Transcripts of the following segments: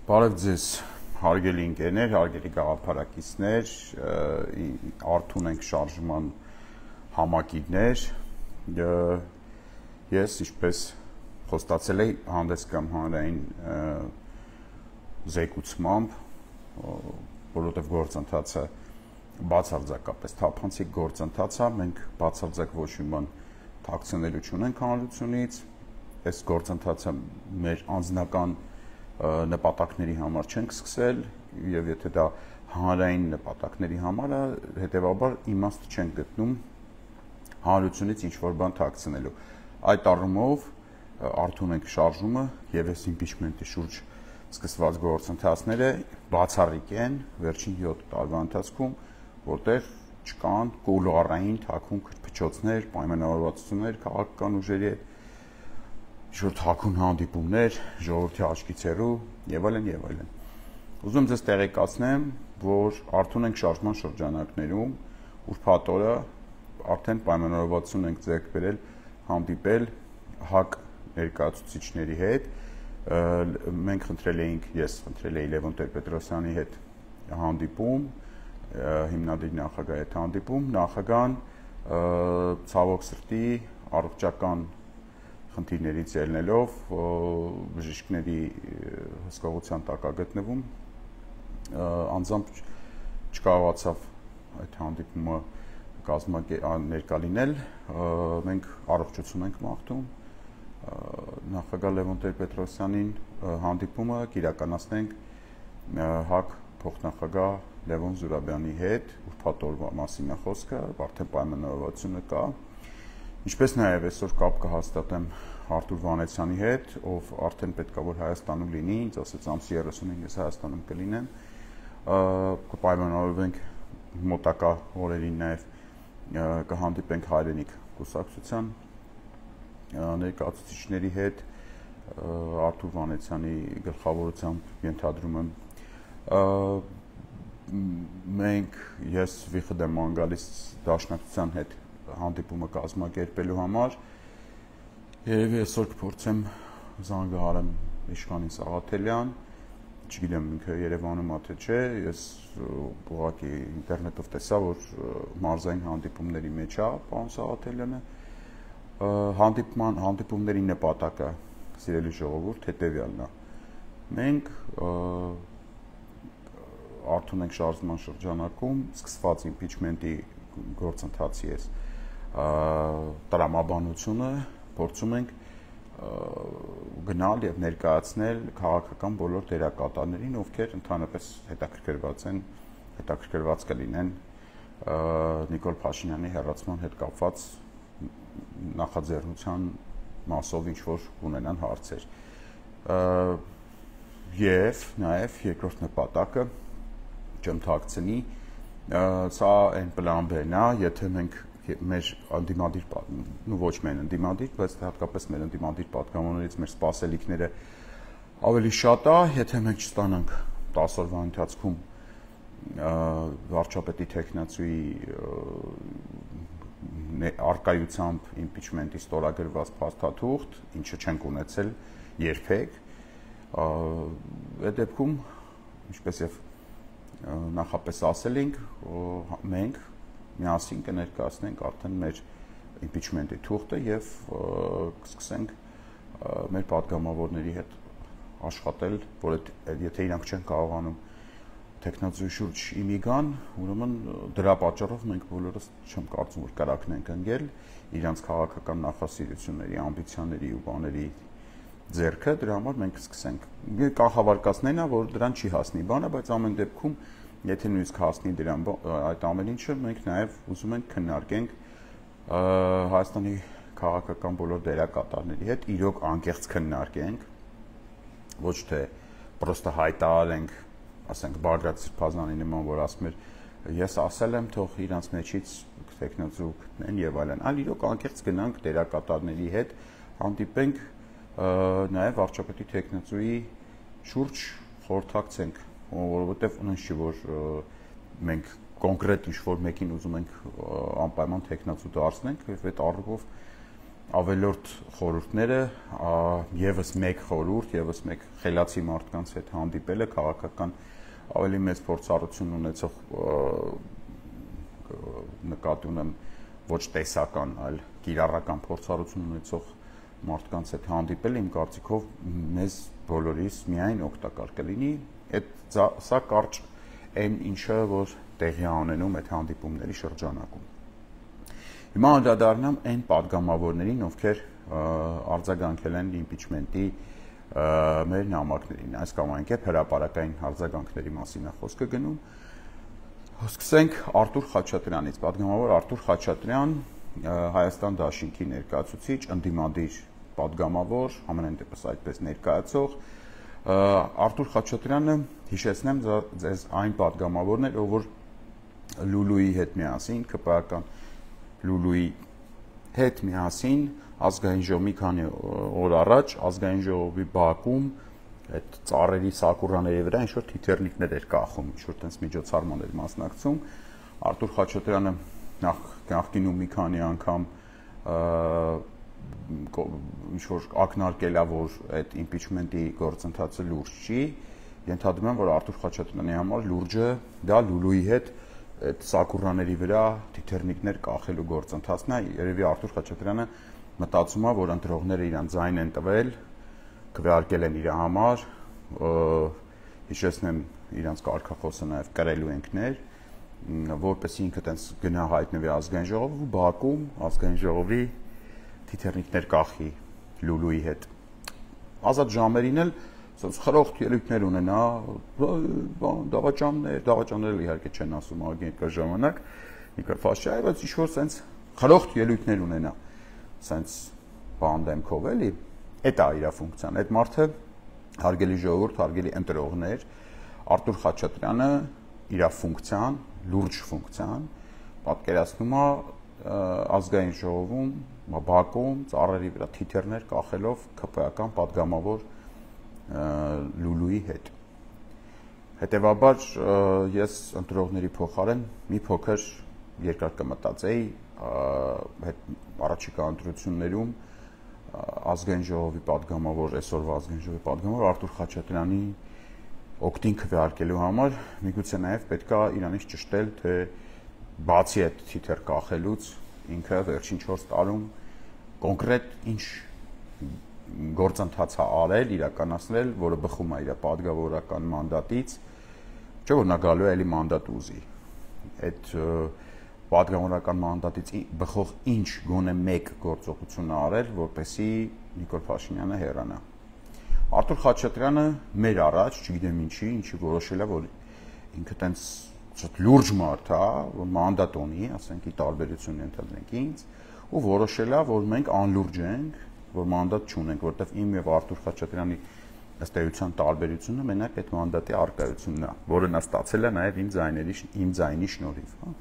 Բարև ձեզ, հարգելի ընկերներ, հարգելի գաղափարակիցներ, արթուն ենք շարժման համակիրներ, ես ինչպես խոստացել էի հանդես կամ հանրային զեկուցմամբ, որովհետև գործընթացը բացարձակապես թափանցիկ գործընթաց է, մենք բացարձակ ոչ մի բան թաքցնելու չունենք հանրությունից, այս գործընթացը մեր անձնական նպատակների համար չենք սկսել եւ եթե դա հանրային նպատակների համար է, հետեւաբար իմաստ չենք գտնում հանրությունից ինչ որ բան թաքցնելու։ Այդ առումով արթուն ենք շարժումը եւ այս իմպիչմենտի շուրջ սկսված գործընթացները բացառիկ են վերջին 7 տարվա ընթացքում, որտեղ չկան կուլուարային թաքուն քրփչոցներ, պայմանավորվածություններ քաղաքական ուժերի հետ շուտ թաքուն հանդիպումներ, ժողովրդի աչքից հեռու եւ այլն եւ այլն։ Ուզում եմ ձեզ տեղեկացնեմ, որ արթուն ենք շարժման շրջանակներում ուրբաթ օրը արդեն պայմանավորվածություն ենք ձեռք բերել հանդիպել ՀԱԿ ներկայացուցիչների հետ։ Մենք խնդրել էինք, ես խնդրել էի Լևոն Տեր-Պետրոսյանի հետ հանդիպում, հիմնադիր նախագահի հետ հանդիպում, նախագահան ցավոք սրտի առողջական խնդիրներից ելնելով բժիշկների հսկողության տակ է գտնվում, անձամբ չկարողացավ այդ հանդիպումը ներկա լինել, մենք առողջություն ենք մաղթում նախագահ Լևոն Տեր-Պետրոսյանին հանդիպումը կիրականացնենք ՀԱԿ փոխնախագահ Լևոն Զուրաբյանի հետ, ուրբաթ օրվա մասին է խոսքը, արդեն պայմանավորվածությունը կա։ Ինչպես նաև այսօր կապ կհաստատեմ Արտուր Վանեցյանի հետ, ով արդեն պետք է որ Հայաստանում լինի, ինձ ասաց ամսի 35-ին ես Հայաստանում կլինեմ, կպայմանավորվենք մոտակա օրերին նաև կհանդիպենք Հայրենիք կուսակցության ներկայացուցիչների հետ, Արտուր Վանեցյանի գլխավորությամբ ենթադրում եմ, մենք ես վիխդ եմ անգալիս դաշնակցության հետ հանդիպումը կազմակերպելու համար երևի այսօր կփորձեմ զանգահարեմ Իշխանին Սաղաթելյան, չգիտեմ ինքը Երևանում է թե չէ, ես ուղղակի ինտերնետով տեսա, որ մարզային հանդիպումների մեջ է պարոն Սաղաթելյանը, հանդիպումների նպատակը սիրելի ժողովուրդ հետևյալն է, մենք արթուն ենք շարժման շրջանակում սկսված իմպիչմենտի գործընթացի ես տրամաբանությունը փորձում ենք գնալ եւ ներկայացնել քաղաքական բոլոր դերակատարներին, ովքեր ընդհանրապես հետաքրքրված կլինեն Նիկոլ Փաշինյանի հեռացման հետ կապված նախաձեռնության մասով ինչ որ ունենան հարցեր։ Եվ նաեւ երկրորդ նպատակը չեմ թաքցնի, սա այն պլան B-ն է, եթե մենք մեր անդիմադիր, ոչ միայն անդիմադիր, բայց հատկապես մեր անդիմադիր պատգամավորներից մեր սպասելիքները ավելի շատ է, եթե մենք չստանանք 10 օրվա ընթացքում վարչապետի թեկնածուի արկայությամբ իմպիչմենտի ստորագրված փաստաթուղթ, ինչը չենք ունեցել երբեք, այդ դեպքում, ինչպես եւ նախապես ասել ենք, մենք միասին կներկայացնենք արդեն մեր իմպիչմենտի թուղթը եւ կսկսենք մեր պատգամավորների հետ աշխատել, որ եթե իրանք չեն կարողանում տեխնոլոգիայի շուրջ իմի գան, ուրեմն դրա պատճառով մենք բոլորս չեմ կարծում որ կարակնենք ընկել իրանք քաղաքական նախասիրությունների, ամբիցիաների ու բաների ձեռքը, դրա համար մենք կսկսենք։ Կախավարկածներն է, որ դրան չի հասնի բանը, բայց ամեն դեպքում եթե նույնիսկ հասնի դրան այդ ամեն ինչը մենք նաև ուզում ենք քննարկենք Հայաստանի քաղաքական բոլոր դերակատարների հետ իրոք անկեղծ քննարկենք, ոչ թե պրոստը հայտարարենք, ասենք Բագրատ Սրբազանի նման, որ ասում էր ես ասել եմ թող իրանց մեջից տեխնոզու գտնեն եւ այլն, այլ իրոք անկեղծ գնանք դերակատարների հետ հանդիպենք նաև վարչապետի տեխնոզուի շուրջ խորհրդակցենք, որովհետեւ ունեն չի որ մենք կոնկրետ ինչ որ մեկին ուզում ենք անպայման տեխնոզու դարձնենք եւ այդ առումով ավելորդ խորհուրդները եւս մեկ խորհուրդ, եւս մեկ խելացի մարդկանց հետ հանդիպելը քաղաքական ավելի մեծ փորձառություն ունեցող նկատի ունեմ ոչ տեսական, այլ կիրառական փորձառություն ունեցող մարդկանց հետ հանդիպելը իմ կարծիքով մեզ բոլորիս միայն օգտակար կլինի, սա կարճ այն ինչը որ տեղի ունենում այդ հանդիպումների շրջանակում։ Հիմա անդրադառնամ այն падգամավորներին, ովքեր արձագանքել են իմպիչմենտի մեր նամակներին, այս կամ այն կերպ հրապարակային արձագանքների մասին է խոսքը գնում։ Սկսենք Արտուր Խաչատրյանից, падգամավոր Արտուր Խաչատրյան, Հայաստան Դաշինքի ներկայացուցիչ, ընդդիմադիր падգամավոր, համենայն դեպս այդպես ներկայացող։ Արտուր Խաչատրյանը, հիշեցնեմ ձեզ այն падգամավորն էր, ով որ Լուլուի հետ միասին, ԿՊԱ-ական Լուլուի հետ միասին ազգային ժողովի մի քանի օր առաջ ազգային ժողովի բակում այդ ծառերի սակուրաների վրա ինչ որ թիթեռնիկներ էր կախում, ինչ որ տենց միջոցառման էր մասնակցում։ Արտուր Խաչատրյանը նախկինում մի քանի անգամ ինչ որ ակնարկել է, որ այդ իմպիչմենտի գործընթացը լուրջ չի, ենթադրում եմ, որ Արտուր Խաչատրյանի համար լուրջը դա Լուլուի հետ այդ սակուրաների վրա թիթեռնիկներ կախելու գործընթացն է։ Երևի Արտուր Խաչատրյանը մտածում է, որ ընտրողները իրան ձայն են տվել, քվեարկել են իր համար, հիշեցնեմ իրանց կարգախոսը նաև կրելու ենքներ, որպեսզի ինքը տենց գնա հայտնվի ազգային ժողով ու բակում ազգային ժողովի թիթեռնիկներ կախի Լուլուի հետ։ Ազատ ժամերին էլ խրոխտ ելույթներ ունենա, դավաճաններ իհարկե չեն ասում ագենտկա ժամանակ, Նիկոլ Փաշինյանը, բայց ինչ-որ սենց խրոխտ ելույթներ ունենա, սենց բան դեմքով էլի, այդ է իր ֆունկցիան, այդ մարդը հարգելի ժողովուրդ, հարգելի ընտրողներ, Արտուր Խաչատրյանը իր ֆունկցիան, լուրջ ֆունկցիան պատկերացնում է ազգային ժողովում, բակում, ծառերի վրա թիթեռներ կախելով ԿՊԱ-ական падգամավոր Լուլուի հետ։ Հետևաբար ես ընտրողների փոխարեն մի փոքր երկար կմտածեի առաջիկա ընտրություններում ազգային ժողովի падգամավոր, այսօրվա ազգային ժողովի падգամավոր Արտուր Խաչատրյանի օգտին քվեարկելու համար միգուցե նաև պետք է իրանից ճշտել, թե բացի այդ թիթեռ կախելուց ինքը վերջին 4 տարում կոնկրետ ինչ գործընթաց է արել, իրականացնել, որը բխում է իր падգամավորական մանդատից, չէ՞ որ նա գալու է էլի մանդատ ուզի։ Այդ падգամավորական մանդատից բխող ինչ գոնե մեկ գործողություն է արել, որպեսզի Նիկոլ Փաշինյանը հեռանա։ Արտուր Խաչատրյանը մեր առաջ, չգիտեմ ինչի որոշել է, որ ինքը տենց շատ լուրջ մարդ է, որ մանդատ ունի, ասենք ի տարբերություն ենթադրենք ինձ, ու որոշել է, որ մենք անլուրջ ենք, որ մանդատ չունենք, որտեվ իմ եւ Արտուր Խաչատրյանի ըստ էության տարբերությունը մենակ այդ մանդատի արկայությունն է, որը նա ստացել է նաեւ իմ ձայնի շնորհիվ, հա։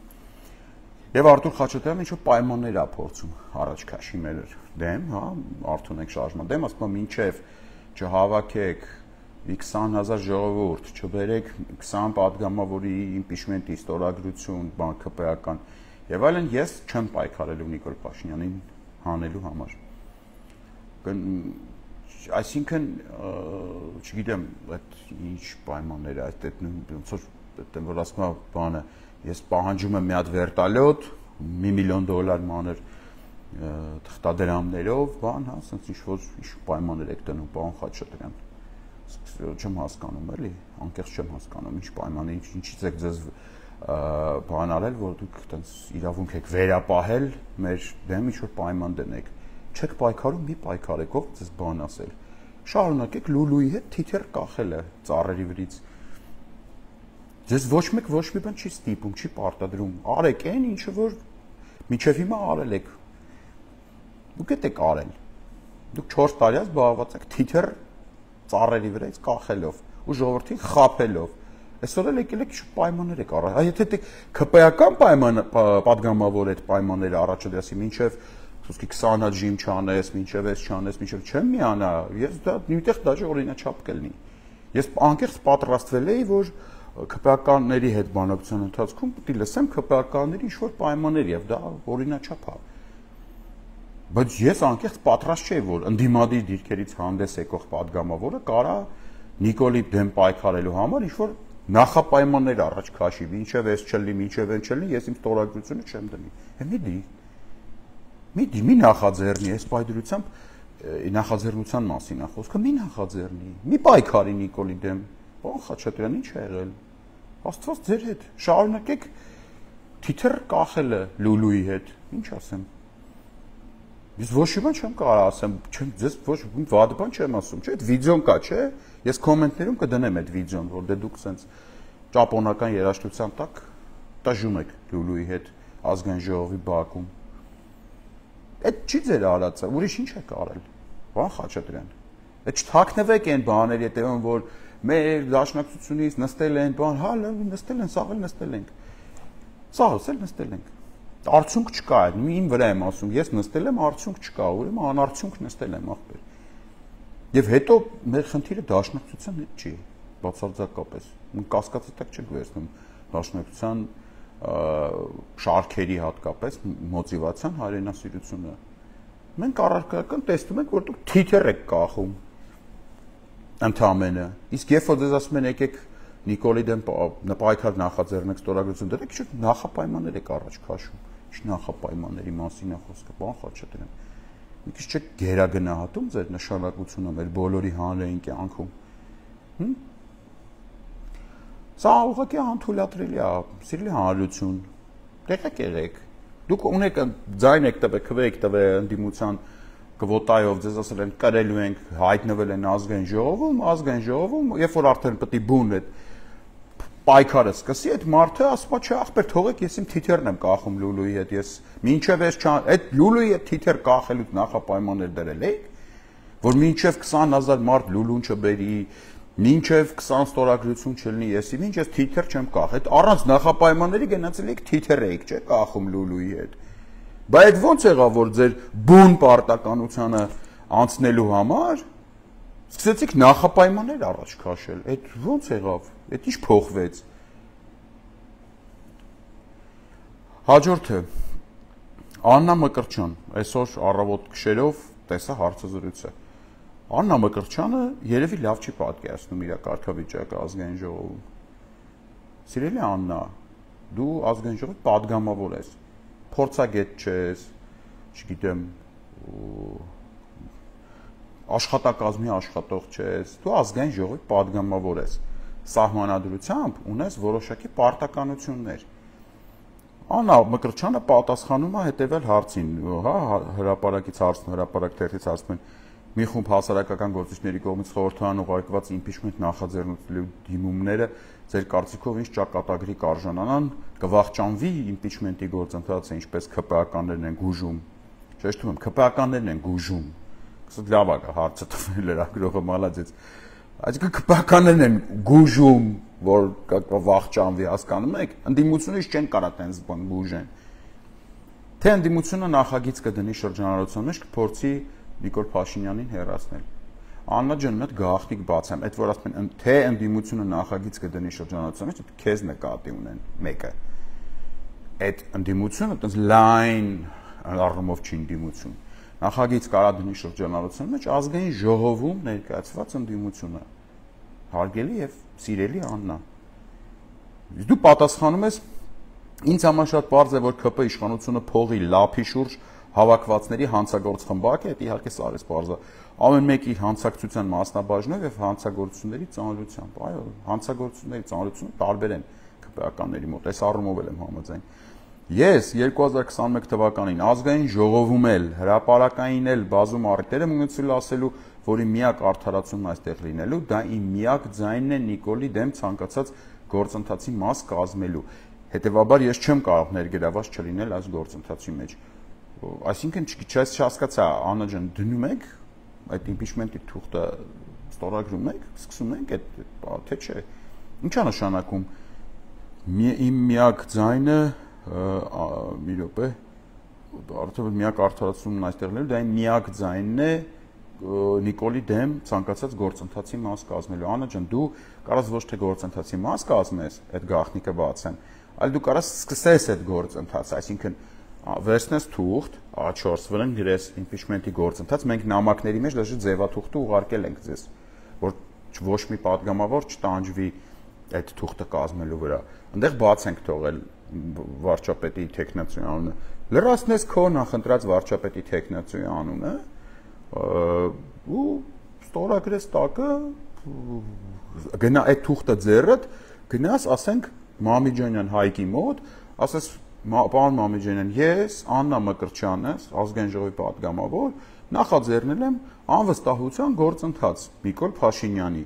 Եվ Արտուր Խաչատրյանը ինչ-որ պայմաններ է փորձում առաջ քաշի մեր դեմ, հա, Արթունեք շարժման դեմ, ասում է մինչեւ չհավաքեք 20,000 ժողովուրդ, չբերեք 20 падգամավորի իմպիչմենտի ստորագրություն, բան ԿՊԱ-ական եւ այլն, ես չեմ պայքարելու Նիկոլ Փաշինյանին հանելու համար։ Այսինքն, չգիտեմ, այդ ինչ պայմաններ է, այդ ոնց որ ասում եմ բանը, ես պահանջում եմ մի հատ վերտալյոտ, $1 միլիոն մանր թղթադրամներով, բան, հա, ասենց ինչ-որ պայմաններ եք դնում, պարոն Խաչատրյան։ Չեմ հասկանում, էլի, անկեղծ չեմ հասկանում, ինչ պայմաններ, ինչից եք ձեզ բան արել, որ դուք այտենց իրավունք եք վերապահել մեր դեմ ինչ-որ պայման դնեք։ Չեք պայքարում, մի պայքարեք, ով ձեզ բան ասել։ Շարունակեք Լուլուի հետ թիթեռ կախելը ծառերի վրից։ Ձեզ ոչ մեկ ոչ մի բան չի ստիպում, չի պարտադրում։ Արեք այն, ինչը որ մինչև հիմա արել եք։ Դուք եք արել։ Դուք 4 տարի զբաղված եք թիթեռ ծառերի վրայից կախելով ու ժողովրդին խաբելով։ Այսօր էլ եկել եք ինչ պայմաններ եք առա։ Եթե դուք ԿՊԱ-ական պայման падգամավոր այդ պայմանները առաջադրասի մինչև Սոսկի 20 հատ ժիմ չանես, մինչև էս չանես, մինչև չեմ միանա, ես դա նույնտեղ դաժե օրինաչափ կլինի։ Ես անկեղծ պատրաստվել էի, որ ԿՊԱ-կանների հետ բանակցության ընթացքում պետք է լսեմ ԿՊԱ-կանների ինչ-որ պայմաններ եւ դա օրինաչափ է։ Բայց ես անկեղծ պատրաստ չէի, որ ընդդիմադիր դիրքերից հանդես եկող падգամավորը կարա Նիկոլի դեմ պայքարելու համար ինչ-որ նախապայմաններ առաջ քաշի, ինչև էս չլինի, ինչև այն չլինի, ես իմ ստորագրությունը չեմ դնի։ Մի նախաձեռնի, այս պայդրությամբ նախաձեռնության մասին է խոսքը, մի նախաձեռնի, մի պայքարի Նիկոլի դեմ։ Պարոն Խաչատրյան, ինչ ա եղել։ Աստված ձեր հետ, շարունակեք թիթեռ կախելը Լուլուի հետ, ինչ ասեմ։ Ես ոչ մի բան չեմ կարող ասեմ, ձեզ ոչ մի վատ բան չեմ ասում, չէ՞, այդ վիդեոն կա, չէ՞։ Ես կոմենտներում կդնեմ այդ վիդեոն, որ դե դուք սենց ճապոնական երաժշտության տակ տժում եք Լուլուի հետ ազգային ժողովի բակում։ Այդ չի ձեր արածը, ուրիշ ինչ եք արել։ Պարոն Խաչատրյան։ Այդ չթաքնվեք այն բաների հետևում, որ մեր դաշնակցությունից նստել են, բան, հա, նստել են, սաղ էլ նստել ենք։ Սաղս էլ նստել ենք։ Արդյունք չկա, ին վրա եմ ասում, ես նստել եմ, արդյունք չկա, ուրեմն անարդյունք նստել եմ ախպեր։ Եվ հետո մեր խնդիրը դաշնակցության հետ չի, բացարձակապես։ Կասկածի տակ չենք վերցնում դաշնակցության շարքերի հատկապես մոտիվացիան հայրենասիրությունը։ Մենք առարկայական տեսնում ենք, որ դուք թիթեռ եք կախում ընդամենը։ Իսկ երբ որ դες ասում են եկեք Նիկոլի դեմ պայքար նախաձեռնեք ստորագրություն դրեք, ինչ նախապայմաններ եք առաջ քաշում։ Ինչ նախապայմանների մասին է խոսքը, պարոն Խաչատրյան։ Մի քիչ չեք գերագնահատում ձեր նշանակությունը մեր բոլորի հանրային կյանքում։ Սա ուղղակի անթույլատրելի է, սիրելի հանրություն։ Տեղեք եղեք։ Դուք ունեք ձայն եք տվել, քվե եք տվել ընդդիմության կվոտայով, ձեզ ասել են կրելու ենք, հայտնվել են ազգային ժողովում, երբ որ արդեն պետք է բուն այդ պայքարը սկսի, այդ մարդը ասում է, չէ, ախպեր, թողեք, ես իմ թիթեռն եմ կախում Լուլուի հետ, ես մինչև այդ Լուլուի հետ թիթեռ կախելուց նախապայմաններ դրել եք, որ մինչև 20,000 մարդ Լուլուն չբերի, մինչև 20 ստորագրություն չլինի, եսի, մինչ ես թիթեռ չեմ կախ, այդ առանց նախապայմանների գնացել եք թիթեռ եք, չէ, կախում Լուլուի հետ։ Բայց այդ ո՞նց եղավ, որ ձեր բուն պարտականությանը անցնելու համար սկսեցիք նախապայմաններ առաջ քաշել։ Այդ ո՞նց եղավ։ Այդ ինչ փոխվեց։ Հաջորդը Աննա Մկրտչյան, այսօր առավոտ քշերով տեսա հարցազրույցը։ Աննա Մկրտչյանը երևի լավ չի պատկերացնում իր կարգավիճակը ազգային ժողովում։ Սիրելի Աննա, դու ազգային ժողովի падգամավոր ես։ Փորձագետ չես, չգիտեմ, աշխատակազմի աշխատող չես, դու ազգային ժողովի падգամավոր ես։ Սահմանադրությամբ ունես որոշակի պարտականություններ։ Աննա Մկրտչյանը պատասխանում է հետևյալ հարցին, հա, հրապարակից հարցն, հրապարակ թերթից հարցնում են, մի խումբ հասարակական գործիչների կողմից խորհրդարան ուղարկված իմպիչմենտ նախաձեռնելու դիմումները ձեր կարծիքով ինչ ճակատագրի կարժանանան, կվախճանվի իմպիչմենտի գործընթացը, ինչպես ՔՊԱ-ականներն են գուժում։ Շեշտում եմ, ՔՊԱ-ականներն են գուժում։ Կսա լավ է հարցը տվել լրագրողը մալադեց։ Այսինքն ՔՊԱ-ականներն են գուժում, որ կվախճանվի, հասկանում եք, ընդդիմությունից չեն կարա տենց բան գուժեն։ Թե ընդդիմությունը նախագիծ կդնի շրջանառության մեջ կփորձի Նիկոլ Փաշինյանին հեռացնել։ Աննա ջան, մեծ գաղտնիք բացեմ, այդ որ ասում են, թե ընդդիմությունը նախագիծ կդնի շրջանառության մեջ, քեզ նկատի ունեն մեկը։ Այդ ընդդիմությունը այդպես լայն առումով չի ընդդիմություն։ Նախագիծ կարա դնի շրջանառության մեջ ազգային ժողովում ներկայացված ընդդիմությունը։ Հարգելի եւ սիրելի Աննա։ Դու պատասխանում ես, ինձ համար շատ պարզ է, որ ԿՊ իշխանությունը փողի լափի շուրջ հավաքվածների հանցագործ խմբակ է, դա իհարկե սարես պարզ է։ Ամեն մեկի հանցակցության մասնաբաժնով եւ հանցագործությունների ծանրությամբ։ Այո, հանցագործությունների ծանրությունը տարբեր են ԿՊ-ականների մոտ, այս առումով եմ համաձայն։ Ես 2021 թվականին ազգային ժողովում էլ հրապարակային էլ բազում առիթեր եմ ունեցել ասելու, որ իմ միակ արդարացումն այստեղ լինելու, դա իմ միակ ձայնն է Նիկոլի դեմ ցանկացած գործընթացի մաս կազմելու։ Հետևաբար ես չեմ կարող ներգրաված չլինել այս գործընթացի մեջ։ Այսինքն չհասկացա, Աննա ջան, դնում եք այդ իմպիչմենտի թուղթը ստորագրում եք, սկսում ենք այդ թե չէ։ Ինչ է նշանակում իմ միակ ձայնը մի րոպե արդյոք միակ արդարացումն այստեղ լինելու, դա իմ միակ ձայնն է Նիկոլի դեմ ցանկացած գործընթացի մաս կազմելու։ Աննա ջան, դու կարաս ոչ թե գործընթացի մաս կազմես, այդ գաղտնիքը բացեմ, այլ դու կարաս սկսես այդ գործընթացը, այսինքն վերցնես թուղթ A4 վրան գրես impeachment-ի գործընթաց, մենք նամակների մեջ դժի ձևաթուղթը ուղարկել ենք ձեզ, որ ոչ մի падգամավոր չտանջվի այդ թուղթը կազմելու վրա։ Այնտեղ բաց ենք թողել վարչապետի տեխնացուի անունը։ Լրացնես քո նախընտրած վարչապետի տեխնացուի անունը ու ստորագրես տակը գնա այդ թուղթը ձեռդ գնաս, ասենք Մամիջանյան Հայկի մոտ, ասես պարոն Մամիջանյան, ես Աննա Մկրտչյանը, ազգային ժողովի падգամավոր, նախաձեռնել եմ անվստահության գործընթաց Նիկոլ Փաշինյանի։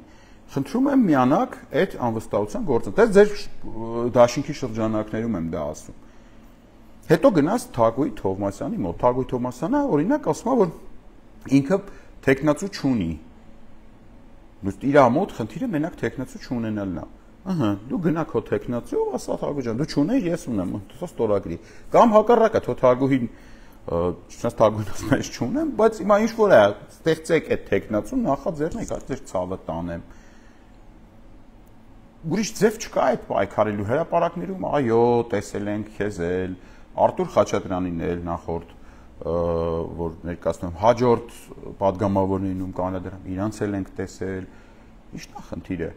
Խնդրում եմ միանաք այդ անվստահության գործընթաց, ձեր դաշինքի շրջանակներում եմ դա ասում։ Հետո գնաս Թագուհի Թովմասյանի մոտ, Թագուհի Թովմասյանը օրինակ ասում է, որ ինքը տեխնացու չունի։ Իր մոտ խնդիրը մենակ տեխնացու չունենալն է։ Ահա, դու գնա քո տեխնացու, ասա Թագուհի ջան, դու չունես, ես ունեմ, դու ստորագրի։ Կամ հակառակը, թո Թագուհին, չնայած Թագուհին ասում է, ես չունեմ, բայց հիմա ինչ որ է, ստեղծեք այդ տեխնացուն, նախաձեռնեք, այդ ձեր ցավը տանեմ։ Ուրիշ ձև չկա այդ պայքարելու հրապարակներում, այո, տեսել ենք քեզ էլ, Արտուր Խաչատրյանին էլ նախորդ, որ ներկայացնում եմ, հաջորդ падգամավորներին ում կանադրամ, իրանց էլ ենք տեսել, ի՞նչն է խնդիրը։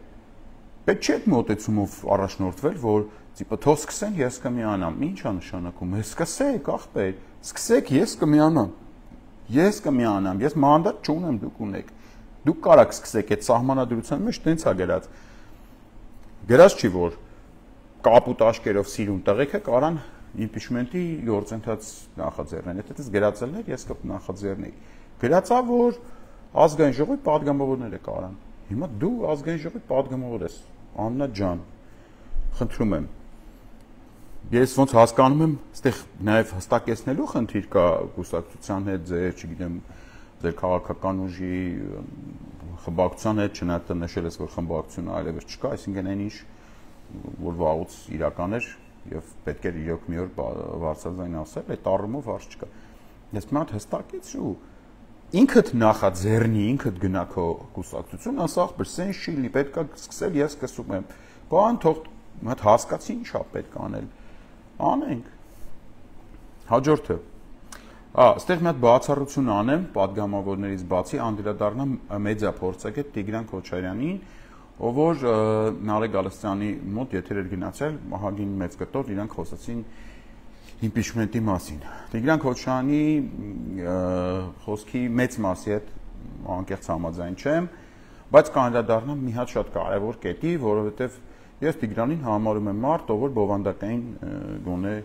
Պետք չէ այդ մոտեցումով առաջնորդվել, որ տիպը թող սկսեն, ես կմիանամ։ Ինչ է նշանակում։ Սկսեք, ախպեր, սկսեք, ես կմիանամ։ Ես կմիանամ, ես մանդատ չունեմ, դուք ունեք։ Դուք կարաք սկսեք այդ սահմանադրության մեջ տենց է գրած։ Գրած չի, որ կապուտ աշկերով սիրուն տղեկը կարան impeachment-ի գործընթաց նախաձեռնեն։ Եթե դες գրածելներ, ես կնախաձեռնեի։ Գրածա, որ ազգային ժողովի падգամավորները կարան։ Հիմա դու ազգային ժողովի падգամավոր ես, Աննա ջան, խնդրում եմ։ Ես ոնց հասկանում եմ, այստեղ նաև հստակեցնելու խնդիր կա կուսակցության հետ, ձեր, չգիտեմ, ձեր քաղաքական ուժի խմբակցության հետ, չնայած նշել ես, որ խմբակցությունը այլևս չկա, այսինքն այն ինչ որ վաղուց իրական էր եւ պետք էր իրոք մի օր բարձրաձայն ասել, այդ առումով հարց չկա։ Ես մի հատ հստակեցրու ինքդ նախաձեռնի, ինքդ գնա քո կուսակցություն, ասա ախպեր, սենց չի լինի, պետք է սկսել, ես սկսում եմ։ Բան թող մատ հասկացի ինչա պետք անել։ Անենք։ Հաջորդը։ Այստեղ մի հատ բացառություն անեմ, падգամավորներից բացի անդրադառնամ մեդիափորձագետ Տիգրան Քոչարյանին, ով որ Նարեկ Գալստյանի մոտ եթեր էր գնացել, ահագին մեծ կտոր իրանք խոսեցին impeachment-ի մասին։ Տիգրան Քոչարյանի խոսքի մեծ մասի հետ անկեղծ համաձայն չեմ, բայց կանդրադառնամ մի հատ շատ կարևոր կետի, որովհետև ես Տիգրանին համարում եմ մարդ, ով որ բովանդակային գոնե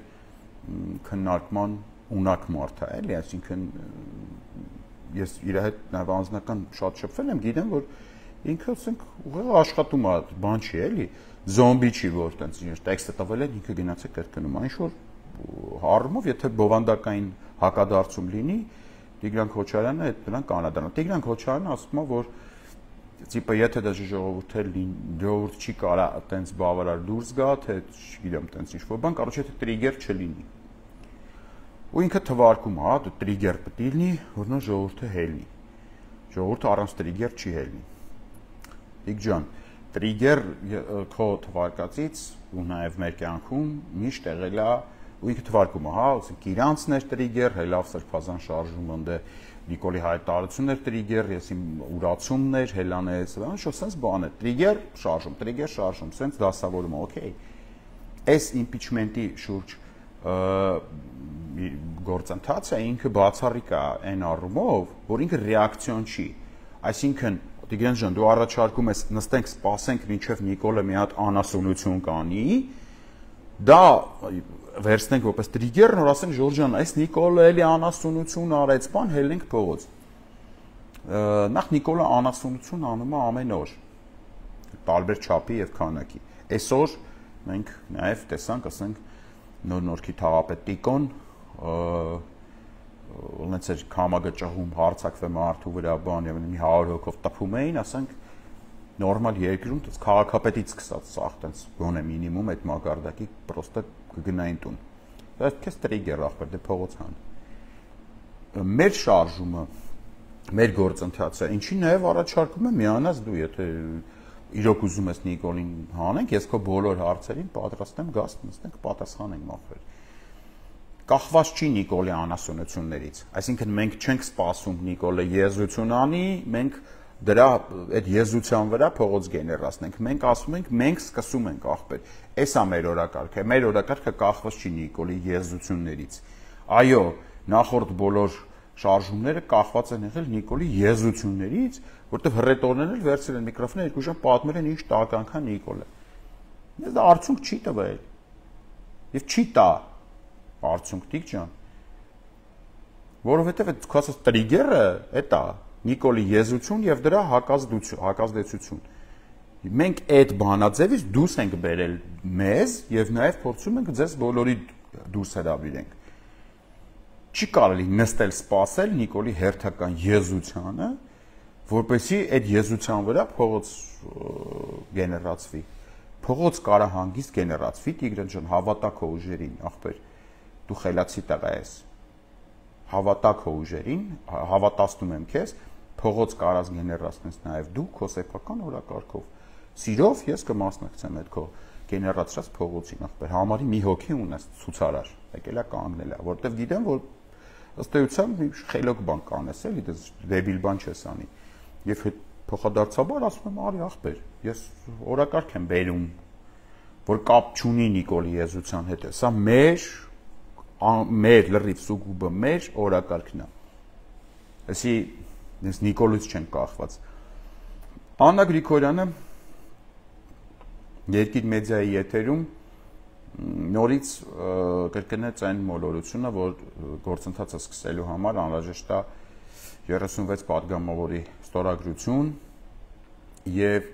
քննարկման ունակ մարդ է, էլի, այսինքն ես իր հետ նաև անձնական շատ շփվել եմ, գիտեմ, որ ինքը ասենք ուղղակի աշխատում է, բան չի, էլի, զոմբի չի, որ տենց տեքստը տվել են, ինքը գնաց է կրկնում, այն ինչ որ հարմով, եթե բովանդակային հակադարձում լինի, Տիգրան Քոչարյանը այդ նրան կանադառնա։ Տիգրան Քոչարյանը ասում է, որ տիպը եթե դա ժողովուրդ չի կարա այտենց բավարար դուրս գա, թե չգիտեմ, այտենց ինչ-որ բան, կարոջ եթե տրիգեր չլինի։ Ու ինքը թվարկում է, դու տրիգեր պետք է լինի, որ նա ժողովուրդը հելնի։ Ժողովուրդը առանց տրիգեր չի հելնի։ Տիգ ջան, տրիգեր քո թվարկածից ու նաև մեր կյանքում միշտ եղել է ու ինքը թվարկում է, հա, ասենք իրանցն էր տրիգեր, հելավ սրբազան շարժում ընդ Նիկոլի հայտարարությունն էր տրիգեր, ես իմ ուրացումն էր, հելանես, շո սենց բան է, տրիգեր, շարժում, սենց դասավորում է, օքեյ։ Այս impeachment-ի շուրջ գործընթացը ինքը բացառիկ է այն առումով, որ ինքը ռեակցիոն չի։ Այսինքն, Տիգրան ջան, դու առաջարկում ես նստենք, սպասենք, մինչև Նիկոլը մի հատ անասունություն կանի, դա վերցնենք որպես տրիգեր, նոր ասենք Ժորժ ջան, այս Նիկոլը էլի անասունություն արեց, բան հելենք փողոց։ Նախ Նիկոլը անասունություն անում է ամեն օր, տարբեր չափի եւ քանակի։ Այսօր մենք նաև տեսանք, ասենք Նոր-Նորքի թաղապետ Տիկոն ոնց էր կամագճահում հարցակվեմ արդու վրա բան եւ մի 100 հոգով տփում էին, ասենք նորմալ երկրում դες քաղաքապետից սկսած սաղ տենց գոնե մինիմում այդ մակարդակի պրոստը կգնային տուն։ Դա քեզ տրիգեր ախպեր դե փողոց հան։ Մեր շարժումը, մեր գործընթացը, ինչի նաև առաջարկում եմ միանաս դու, եթե իրոք ուզում ես Նիկոլին հանենք, ես քո բոլոր հարցերին պատրաստ եմ գաս նստենք պատասխանենք մախր։ կախված չի Նիկոլի անասունություններից։ Այսինքն մենք չենք սպասում Նիկոլը եզրություն անի, մենք դրա այդ եզրության վրա փողոց գեներացնենք։ Մենք ասում ենք, մենք սկսում ենք ախպեր։ Էսա մեր օրակարգը։ Մեր օրակարգը կախված չի Նիկոլի եզրություններից։ Այո, նախորդ բոլոր շարժումները կախված են եղել Նիկոլի եզրություններից, որտեղ հռետորներն էլ վերցրել են միկրոֆոնը, երկու ժամ պատմել են ինչ տականքա Նիկոլը։ Ես դա արդյունք չի տվել։ Եվ չի տա արդյունք Տիկ ջան։ Որովհետև այդ քոսած տրիգերը էտա Նիկոլի եզրություն եւ դրա հակազդեցություն։ Մենք այդ բանաձևից դուրս ենք բերել մեզ եւ նաեւ փորձում ենք ձեզ բոլորի դուրս հրավիրենք։ Չի կարելի նստել սпасել Նիկոլի հերթական եզրությանը, որպեսզի այդ եզրության վրա փողոց գեներացվի։ Փողոց կարա հանգիստ գեներացվի Տիգրան ջան, հավատա քո ուժերին, ախպեր։ Դու խելացի տղա ես։ Հավատա քո ուժերին, հավատացնում եմ քեզ, փողոց կարաս գեներացնես նաև դու քո սեփական օրակարգով։ Սիրով ես կմասնակցեմ այդ քո գեներացրած փողոցին, ախպեր, համարի մի հոգի ունես ցուցարար, եկելա կանգնելա, որտեվ գիտեմ, որ ըստ էության մի խելոք բան կանես, էլի դες դեբիլ բան չես անի։ Եվ փոխադարձաբար ասում եմ, արի ախպեր, ես օրակարգ եմ բերում, որ կապ չունի Նիկոլի եզրության հետ։ Սա մեր լրիվ սուգուբը մեր օրակարգն է։ Այսի ես Նիկոլից չեն կախված։ Աննա Գրիգորյանը Երկիր մեդիայի եթերում նորից կրկնեց այն մոլորությունը, որ գործընթացը սկսելու համար անհրաժեշտ է 36 падգամավորի ստորագրություն եւ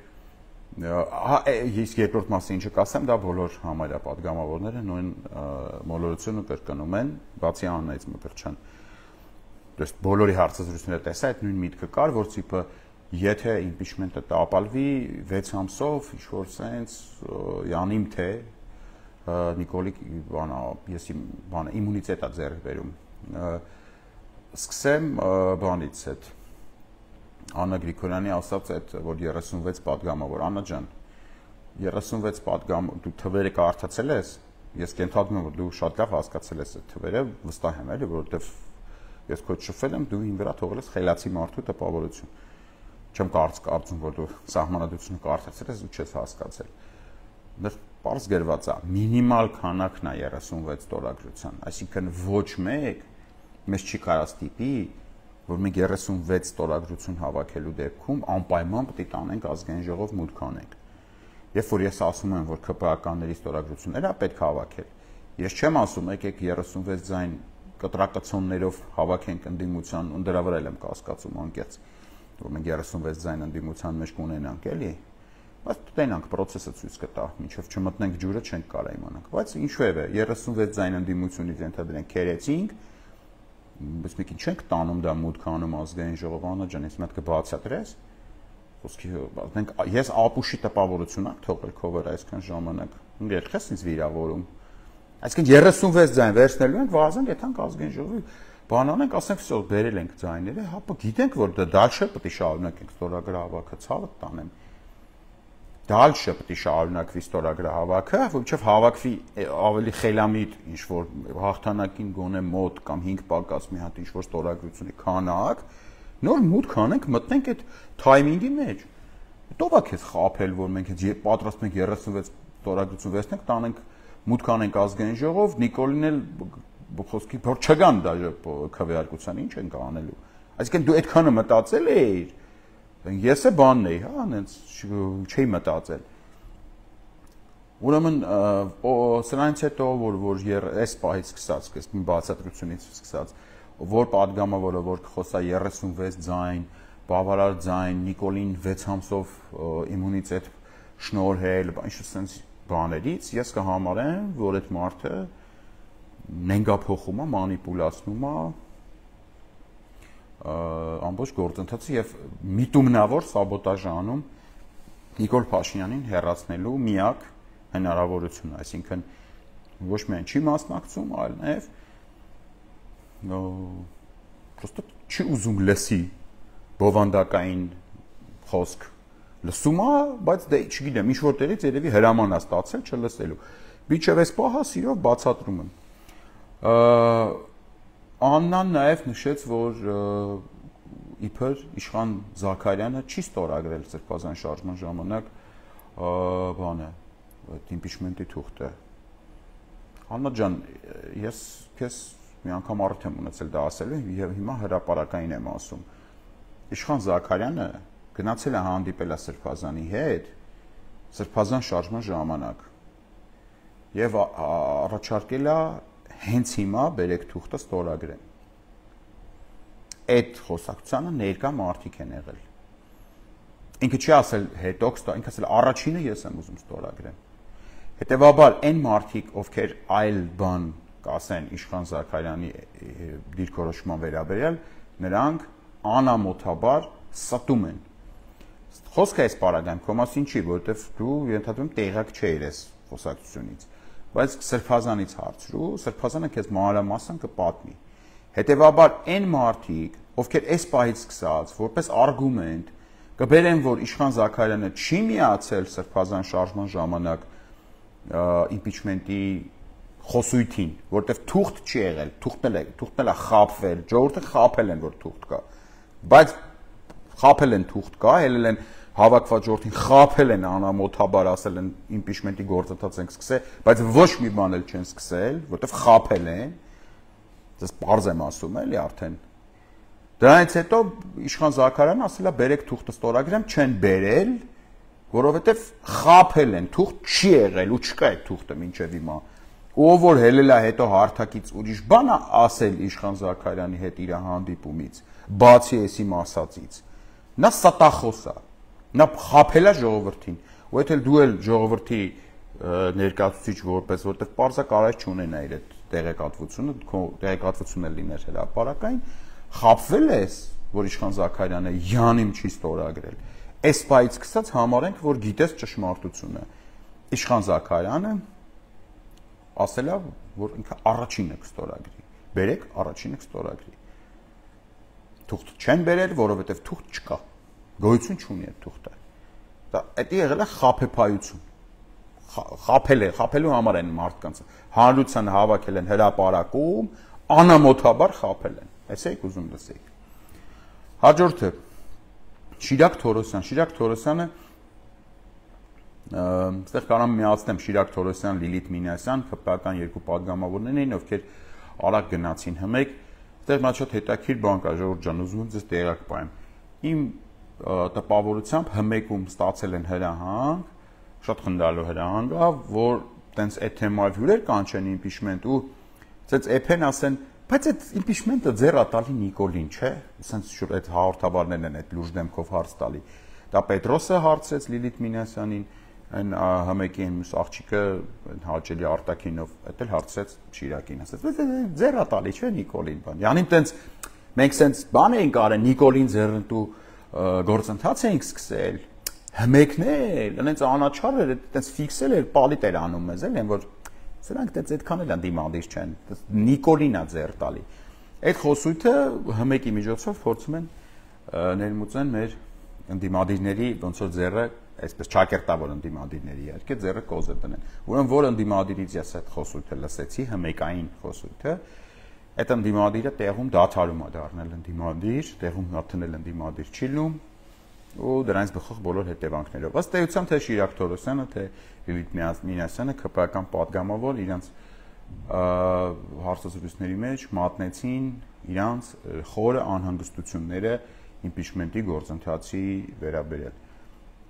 իսկ երկրորդ մասը ինչը կասեմ, դա բոլոր համարյա падգամավորները նույն մոլորությունը կրկնում են, բացի Աննայից Մկրտչյան։ Դες բոլորի հարցազրույցները տեսա, այդ նույն միտքը կար, որ տիպը եթե impeachment-ը տապալվի 6 ամսով, ինչ-որ sense յանիմ թե Նիկոլի բանա, ես բանը իմունիտետ է ձեռք բերում։ Սկսեմ բանից այդ Աննա Գրիգորյանի ասած այդ որ 36 падգամավոր, Աննա ջան, 36 падգամ դու թվերը կարդացել ես, ես կենթադրում եմ որ դու շատ լավ հասկացել ես այդ թվերը, վստահ եմ էլի, որովհետև ես քո շփվել եմ, դու ին վրա թողել ես խելացի մարդու տպավորություն։ Չեմ կարծում, որ դու սահմանադրությունը կարդացել ես ու չես հասկացել։ Դեռ պարզ գրված է, մինիմալ քանակն է 36 ստորագրության, այսինքն ոչ մեկ մեզ չի կարած տիպի, որ մենք 36 ստորագրություն հավաքելու դեպքում անպայման պետք է տանենք ազգային ժողով մուտք անենք։ Երբ որ ես ասում եմ, որ ԿՊԱ-կանների ստորագրությունները պետք է հավաքել, ես չեմ ասում եկեք 36 ձայն կտրակցոններով հավաքենք ընդդիմության, ու դրա վրա եմ կասկածում անկեղծ, որ մենք 36 ձայն ընդդիմության մեջ կունենանք, էլի։ Բայց տենանք process-ը ցույց կտա, մինչև չմտնենք ջուրը չենք կարա իմանանք։ Բայց ինչու է 36 ձայն ընդդիմությունից ենթադրենք քերեցինք, բայց մենք ինչ ենք տանում դա մուտք անում ազգային ժողով, Աննա ջան, ես մտքը բացատրես։ Խոսքի ասենք ես ապուշի տպավորություն եմ թողել քո վրա այսքան ժամանակ։ Երբ ինձ վիրավորում։ Այսինքն 36 ձայն վերցնելու ենք, վազենք եթանք ազգային ժողովի բան անենք, ասենք всё, բերել ենք ձայները, հապա գիտենք որ դա դալշը պետք է շարունակենք ստորագրահավաքը, ցավը տանեմ։ Դալշը պետք է շարունակվի ստորագրահավաքը, որովհետև հավաքվի ավելի խելամիտ ինչ որ հաղթանակին գոնե մոտ կամ 5 պակաս մի հատ ինչ որ ստորագրությունի քանակ, նոր մուտք անենք, մտնենք այդ թայմինգի մեջ։ Հետո քեզ խափել, որ մենք պատրաստ ենք 36 ստորագրություն վերցնենք, տանենք մուտք անենք ազգային ժողով, Նիկոլին էլ խոսքի որ չգան դաժե քվեարկության ինչ ենք անելու։ Այսինքն դու այդքանը մտածել էիր։ Ես է բանն էի, հա, այնց չի մտածել։ Ուրեմն սրանից հետո որ այս պահից սկսած, այս բացատրությունից սկսած, որ падգամավորը որ խոսա 36 ձայն, բավարար ձայն, Նիկոլին 6 ամսով իմունիտետ շնորհել, ինչ sense բաներից, ես կհամարեմ, որ այդ մարդը նենգափոխում է, մանիպուլացնում է ամբողջ գործընթացը եւ միտումնավոր սաբոտաժ անում Նիկոլ Փաշինյանին հեռացնելու միակ հնարավորությունը, այսինքն ոչ միայն չի մասնակցում, այլ նաեւ պրոստը չի ուզում լսի բովանդակային խոսք լսում է, բայց դե չգիտեմ, ինչ-որ տեղից երևի հրաման է ստացել չլսելու։ Միջև այս պահը սիրով բացատրում եմ։ Աննան նաև նշեց, որ իբր Իշխան Զաքարյանը չի ստորագրել Սրբազան շարժման ժամանակ բանը, այդ իմպիչմենտի թուղթը։ Աննա ջան, ես քեզ մի անգամ առիթ եմ ունեցել դա ասելու եւ հիմա հրապարակային եմ ասում։ Իշխան Զաքարյանը գնացել է հանդիպել է Սրբազանի հետ Սրբազան շարժման ժամանակ եւ առաջարկել է հենց հիմա բերեք թուղթը ստորագրեմ։ Այդ խոսակցությանը ներկա մարդիկ են եղել։ Ինքը չի ասել հետո, ինքը ասել առաջինը ես եմ ուզում ստորագրեմ։ Հետևաբար այն մարդիկ, ովքեր այլ բան կասեն Իշխան Զաքարյանի դիրքորոշման վերաբերյալ, նրանք անամոթաբար ստում են։ Խոսքը այս պարագայում քո մասին չի, որովհետև դու ենթադրում տեղակ չէիր այս խոսակցությունից, բայց Սրբազանից հարցրու, Սրբազանը քեզ մանրամասն կպատմի։ Հետևաբար այն մարդիկ, ովքեր այս պահից սկսած որպես արգումենտ կբերեն, որ Իշխան Զաքարյանը չի միացել Սրբազան շարժման ժամանակ իմպիչմենտի խոսույթին, որտեղ թուղթ չի եղել, թուղթն էլ է խաբվել, ժողովուրդը խաբել են, որ թուղթ կա, բայց խաբել են թուղթ կա, ելել են հավաքված ժողովրդին խաբել են անամոթաբար, ասել են իմպիչմենտի գործընթաց ենք սկսել, բայց ոչ մի բան էլ չեն սկսել, որտեղ խաբել են, դες պարզ եմ ասում էլի արդեն։ Դրանից հետո Իշխան Զաքարյանը ասել է բերեք թուղթը ստորագրեմ, չեն բերել, որովհետև խաբել են, թուղթ չի եղել ու չկա այդ թուղթը մինչև հիմա։ Ով որ հելել է հետո հարթակից ուրիշ բան ասել Իշխան Զաքարյանի հետ իր հանդիպումից, բացի էս իմ ասածից, նա ստախոս է, նա խաբել է ժողովրդին, ու եթե դու էլ ժողովրդի ներկայացուցիչ որպես, որտեղ պարզակ արած չունենա իր այդ տեղեկատվությունը, քո տեղեկատվությունը լիներ հրապարակային, խաբվել ես, որ Իշխան Զաքարյանը յանիմ չի ստորագրել։ Այս պայից սկսած համարենք, որ գիտես ճշմարտությունը։ Իշխան Զաքարյանը ասել է, որ ինքը առաջինը կստորագրի։ Բերեք առաջինը կստորագրի։ Թուղթ չեն բերել, որովհետև թուղթ չկա։ Գոյություն չունի այդ թուղթը։ Դա դա եղել է խաբեփայություն։ Խաբելու համար են մարդկանց հանրության հավաքել են հրապարակում, անամոթաբար խաբել են։ Այս եք ուզում լսեք։ Հաջորդը Շիրակ Թորոսյանը այստեղ կարամ միացնեմ Շիրակ Թորոսյան, Լիլիթ Մինասյան, ԿՊԱ-կան երկու падգամավորներ էին, ովքեր արագ գնացին հմեկ։ Այստեղ նա շատ հետաքրքիր բան կա, Ժողովուրդ ջան, ուզում եմ ձեզ տեղակ պայեմ։ Իմ տպավորությամբ հմեկում ստացել են հրահանգ, շատ խնդալու հրահանգ է, որ տենց այդ թեմայով հյուրեր կանչեն իմպիչմենտ ու ցած էփեն ասեն, բայց այդ իմպիչմենտը ձեռ ատալի Նիկոլին, չէ՞։ Սենց շուտ այդ հաղորդավարներն են այդ լուրջ դեմքով հարց տալի։ Դա Պետրոսը հարցրեց Լիլիթ Մինասյանին, այն հմեկի մյուս աղջիկը հաճելի արտակինով, այդ էլ հարցրեց Շիրակին, ասեց, ձեռ ատալի, չէ՞ Նիկոլին բան։ Յանին տենց մենք սենց բան էինք արել Նիկոլին ձեռնտու գործընթաց էինք սկսել։ Հմեկներ, այնց անաչառ էր, այդպես ֆիքսել էր, պալիտ էր անում մեզ, էլ են որ սրանք դից այդքան էլ անդիմադիր չեն, Նիկոլինա ձեռ տալի։ Այդ խոսույթը հմեկի միջոցով փորձում են ներմուծեն մեր անդիմադիրների ոնց որ ձեռը, այսպես ճակերտավոր անդիմադիրների իհարկե ձեռը կոզը տնեն։ Ուրեմն որ անդիմադիրից ես այդ խոսույթը լսեցի, հմեկային խոսույթը, այդ անդիմադիրը տեղում դադարում է դառնել անդիմադիր, տեղում հաթնել անդիմադիր չի լինում ու դրանից բխող բոլոր հետևանքներով։ Ըստ էության թե Շիրակ Թորոսյանը, թե Լիլիթ Մինասյանը ԿՊԱ-կան падգամավոր իրանց հարցազրույցների մեջ մատնեցին իրանց խորը անհանգստությունները իմպիչմենտի գործընթացի վերաբերյալ։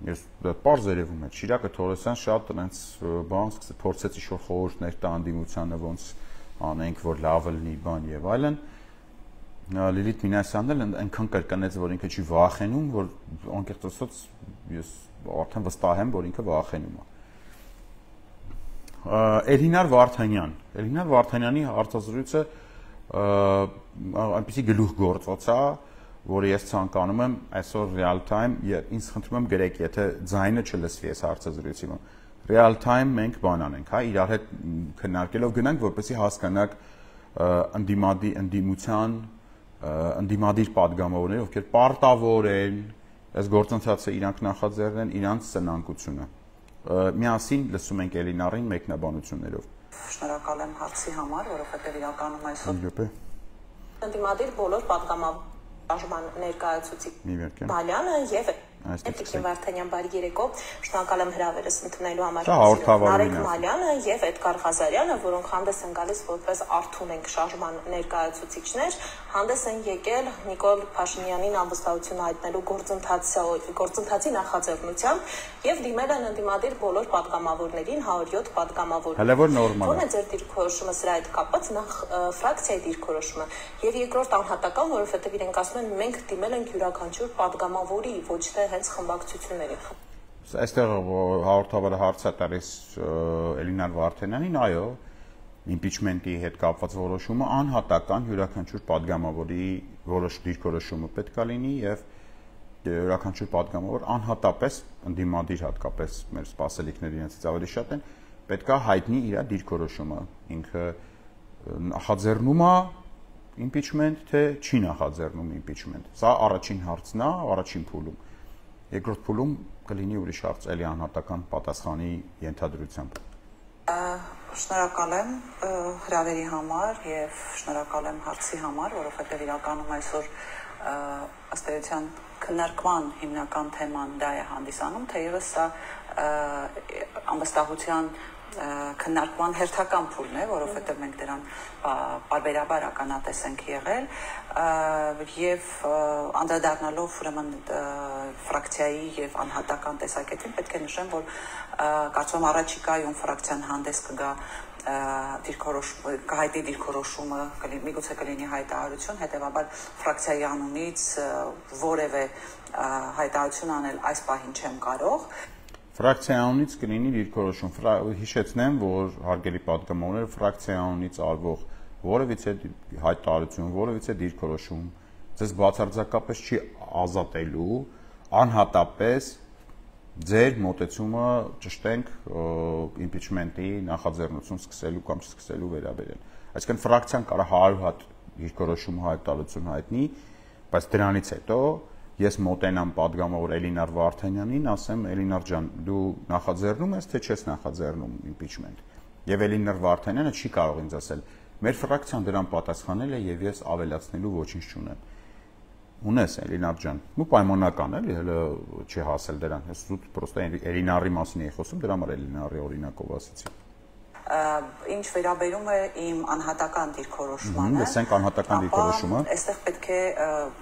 Ես դա պարզ երևում է։ Շիրակը Թորոսյան շատ այնց բան փորձեց ինչ-որ խորհուրդներ տա անդիմությանը, ոնց անենք, որ լավը լինի բան եւ այլն։ Լիլիթ Մինասյանն էլ այնքան կրկնեց, որ ինքը չի վախենում, որ անկեղծ ասած ես արդեն վստահ եմ, որ ինքը վախենում է։ Էլինար Վարդանյանի հարցազրույցը այնպեսի գլուխ գործոց է, որը ես ցանկանում եմ այսօր real time, ինձ խնդրում եմ գրեք, եթե ձայնը չլսվի այս հարցազրույցի մոտ։ Real time մենք բան անենք, հա, իրար հետ քննարկելով գնանք, որպեսզի հասկանանք ընդդիմադիր падգամավորները, ովքեր պարտավոր են, այս գործընթացը իրանք նախաձեռնեն, իրանց սնանկությունը։ Միասին լսում ենք Էլինարին մեկնաբանություններով։ Շնորհակալ եմ հարցի համար, որովհետև իրականում այսօր ընդդիմադիր բոլոր պատգամավորման ներկայացուցիչ Բալյանը եւ Տիկին Վարդանյան, բարի երեկո, շնորհակալ եմ հրավերս ընդունելու համար։ Նարեկ Մալյանը եւ Էդգար Ղազարյանը, որոնք հանդես են գալիս որպես Արթուն ենք շարժման ներկայացուցիչներ, հանդես են եկել Նիկոլ Փաշինյանին անվստահություն հայտնելու գործընթացի նախաձեռնությամբ եւ դիմել են ընդդիմադիր բոլոր պատգամավորներին, 107 պատգամավոր։ Ո՞րն է ձեր դիրքորոշումը սրա հետ կապված, նախ ֆրակցիայի դիրքորոշումը եւ երկրորդ անհատական, որովհետեւ իրենք ասում են մենք դիմել ենք յուրաքանչյուր պատգամավորի, ոչ թե հենց խմբակցությունների։ Այստեղ հաղորդավարը հարց է տալիս Էլինար Վարդանյանին, այո, իմպիչմենտի հետ կապված որոշումը անհատական յուրաքանչյուր պատգամավորի դիրքորոշումը պետք է լինի եւ յուրաքանչյուր պատգամավոր անհատապես ընդդիմադիր հատկապես մեր սպասելիքները իրենցից ավելի շատ են, պետք է հայտնի իր դիրքորոշումը, ինքը նախաձեռնում է impeachment թե չի նախաձեռնում impeachment։ Սա առաջին հարցն է, առաջին փուլում։ Երկրորդ փուլում կլինի ուրիշ հարց, էլի անհատական պատասխանի ենթադրությամբ։ Շնորհակալ եմ հրավերի համար եւ շնորհակալ եմ հարցի համար, որովհետեւ իրականում այսօր ըստ էության քննարկման հիմնական թեման դա է հանդիսանում, թեևս սա անվստահության քննարկման հերթական փուլն է, որովհետև մենք դրան պարբերաբար ականատես ենք եղել եւ անդրադառնալով ուրեմն ֆրակցիայի եւ անհատական տեսակետին պետք է նշեմ, որ կարծում եմ առաջիկայում ֆրակցիան հանդես կգա կհայտի դիրքորոշումը, միգուցե կլինի հայտարարություն, հետեւաբար ֆրակցիայի անունից որևէ հայտարարություն անել այս պահին չեմ կարող։ Ֆրակցիայից կլինի դիրքորոշում։ Հիշեցնեմ, որ հարգելի պատգամավորներ, ֆրակցիայից արվող որևիցե հայտարարություն, որևիցե դիրքորոշում ձեզ բացարձակապես չի ազատելու անհատապես ձեր մոտեցումը ճշտենք impeachment-ի նախաձեռնություն սկսելու կամ չսկսելու վերաբերյալ։ Այսինքն ֆրակցիան կարող 100 հատ դիրքորոշում հայտարարություն հայտնի, բայց դրանից հետո ես մոտենամ պատգամավոր Էլինար Վարդանյանին, ասեմ Էլինար ջան, դու նախաձեռնում ես թե չես նախաձեռնում impeachment։ Եվ Էլինար Վարդանյանը չի կարող ինձ ասել, մեր ֆրակցիան դրան պատասխանել է եւ ես ավելացնելու ոչինչ չունեմ։ Ունես Էլինար ջան, ու պայմանական էլի, հələ չի հասել դրան։ Ես զուտ պրոստը Էլինարի մասին էի խոսում, դրա համար Էլինարի օրինակով ասեցի։ Ինչ վերաբերում է իմ անհատական դիրքորոշմանը, լսենք անհատական դիրքորոշումը։ Այստեղ պետք է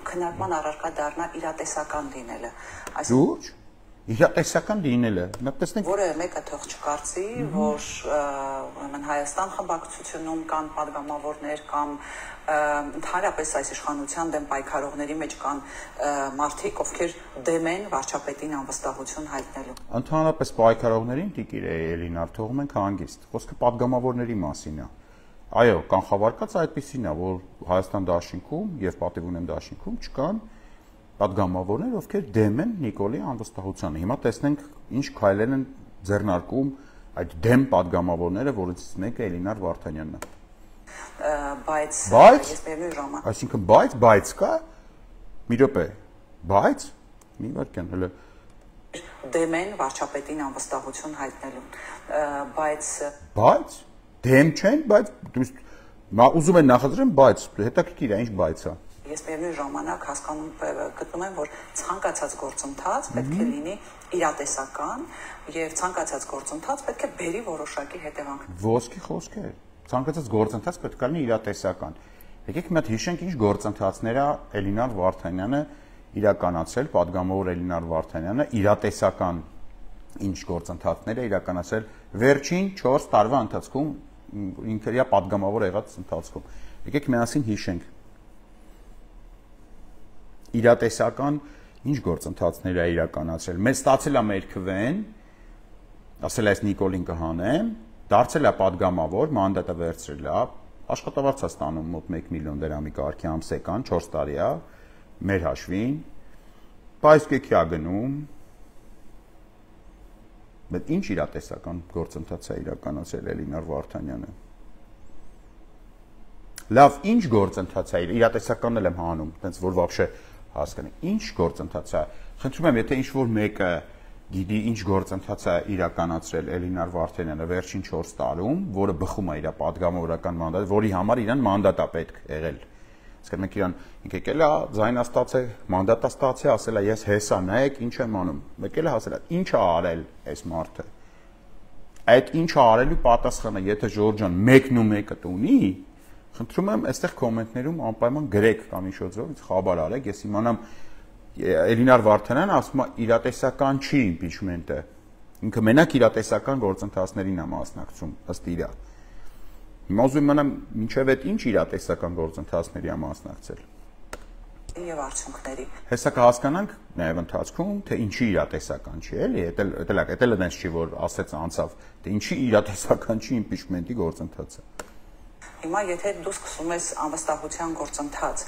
քննարկման առարկա դառնա իրատեսական լինելը։ Այսինքն իրատեսական լինելը, տեսնենք որևէ մեկը թող չկարծի, որ ուրեմն Հայաստան խմբակցությունում կան падգամավորներ կամ ընդհանրապես այս իշխանության դեմ պայքարողների մեջ կան մարդիկ, ովքեր դեմ են վարչապետին անվստահություն հայտնելու։ Ընդհանրապես պայքարողներին Տիկիր Էլինար թողում ենք հանգիստ։ Խոսքը падգամավորների մասին է։ Այո, կանխավարկած այդպեսին է, որ Հայաստան դաշինքում եւ պատիվ ունեմ դաշինքում չկան падգամավորներ, ովքեր դեմ են Նիկոլի անվստահությանը։ Հիմա տեսնենք ինչ քայլեր են ձեռնարկում այդ դեմ падգամավորները, որոնցից մեկը Էլինար Վարդանյանն է։ Բայց ես միևնույն ժամանակ այսինքն բայց կա մի րոպե բայց մի վարքան հələ դեմ են վարչապետին անվստահություն հայտնելուն բայց դեմ չեն բայց ուզում են նախաձեռնեն բայց հետաքրքիր է ինչ բայց է ես միևնույն ժամանակ գտնում եմ որ ցանկացած գործընթաց պետք է լինի իրատեսական եւ ցանկացած գործընթաց պետք է բերի որոշակի հետևանքներ ոսկի խոսք է ցանկացած գործընթաց պետք է լինի իրատեսական։ Եկեք մի հատ հիշենք ինչ գործընթացներ է Էլինար Վարդանյանը իրականացրել, падգամավոր Էլինար Վարդանյանը իրատեսական ինչ գործընթացներ է իրականացրել վերջին 4 տարվա ընթացքում ինքը իր падգամավոր եղած ընթացքում։ Եկեք միասին հիշենք։ Իրատեսական ինչ գործընթացներ է իրականացրել։ Մեզ ստացել է մեր քվեն, ասել է այս Նիկոլին կհանեմ, դարձել է падգամավոր, մանդատը վերցրել է, աշխատավարձ է ստանում մոտ 1 միլիոն դրամի կարգի ամսական, 4 տարի է, մեր հաշվին, բայց կեքի է գնում, բայց ինչ իրատեսական գործընթաց է իրականացրել Էլինար Վարդանյանը։ Լավ, ինչ գործընթաց է իրատեսականն էլ եմ հանում, տենց որ вообще հասկանա, ինչ գործընթաց է։ Խնդրում եմ, եթե ինչ որ մեկը գիտի ինչ գործընթաց է իրականացրել Էլինար Վարդանյանը վերջին 4 տարում, որը բխում է իր պատգամավորական մանդատը, որի համար իրան մանդատ է պետք եղել։ Իսկ մենք իրան եկել է ձայնաստացել, մանդատա ստացել, ասել է ես հեսա, նայեք ինչ եմ անում։ Եկել է ասել է ինչ է արել այս մարդը։ Այդ ինչ է արելու պատասխանը, եթե Ժորժ ջան 1-1-ը ունի, խնդրում եմ այստեղ կոմենտներում անպայման գրեք կամ ինչ-որ ինձ խաբար արեք, ես իմանամ Էլինար Վարդանյանը ասում է իրատեսական չի իմպիչմենտը։ Ինքը մենակ իրատեսական գործընթացներին է մասնակցում ըստ իրա։ Հիմա ուզում եմ իմանամ ինչև այդ ինչ իրատեսական գործընթացների է մասնակցել։ Եվ արդյունքների։ Հեսա կհասկանանք նաև ընթացքում, թե ինչի իրատեսական չի, էլի, դա էլ այնպես չի, որ ասեց անցավ, թե ինչի իրատեսական չի իմպիչմենտի գործընթացը։ Հիմա եթե դու սկսում ես անվստահության գործընթաց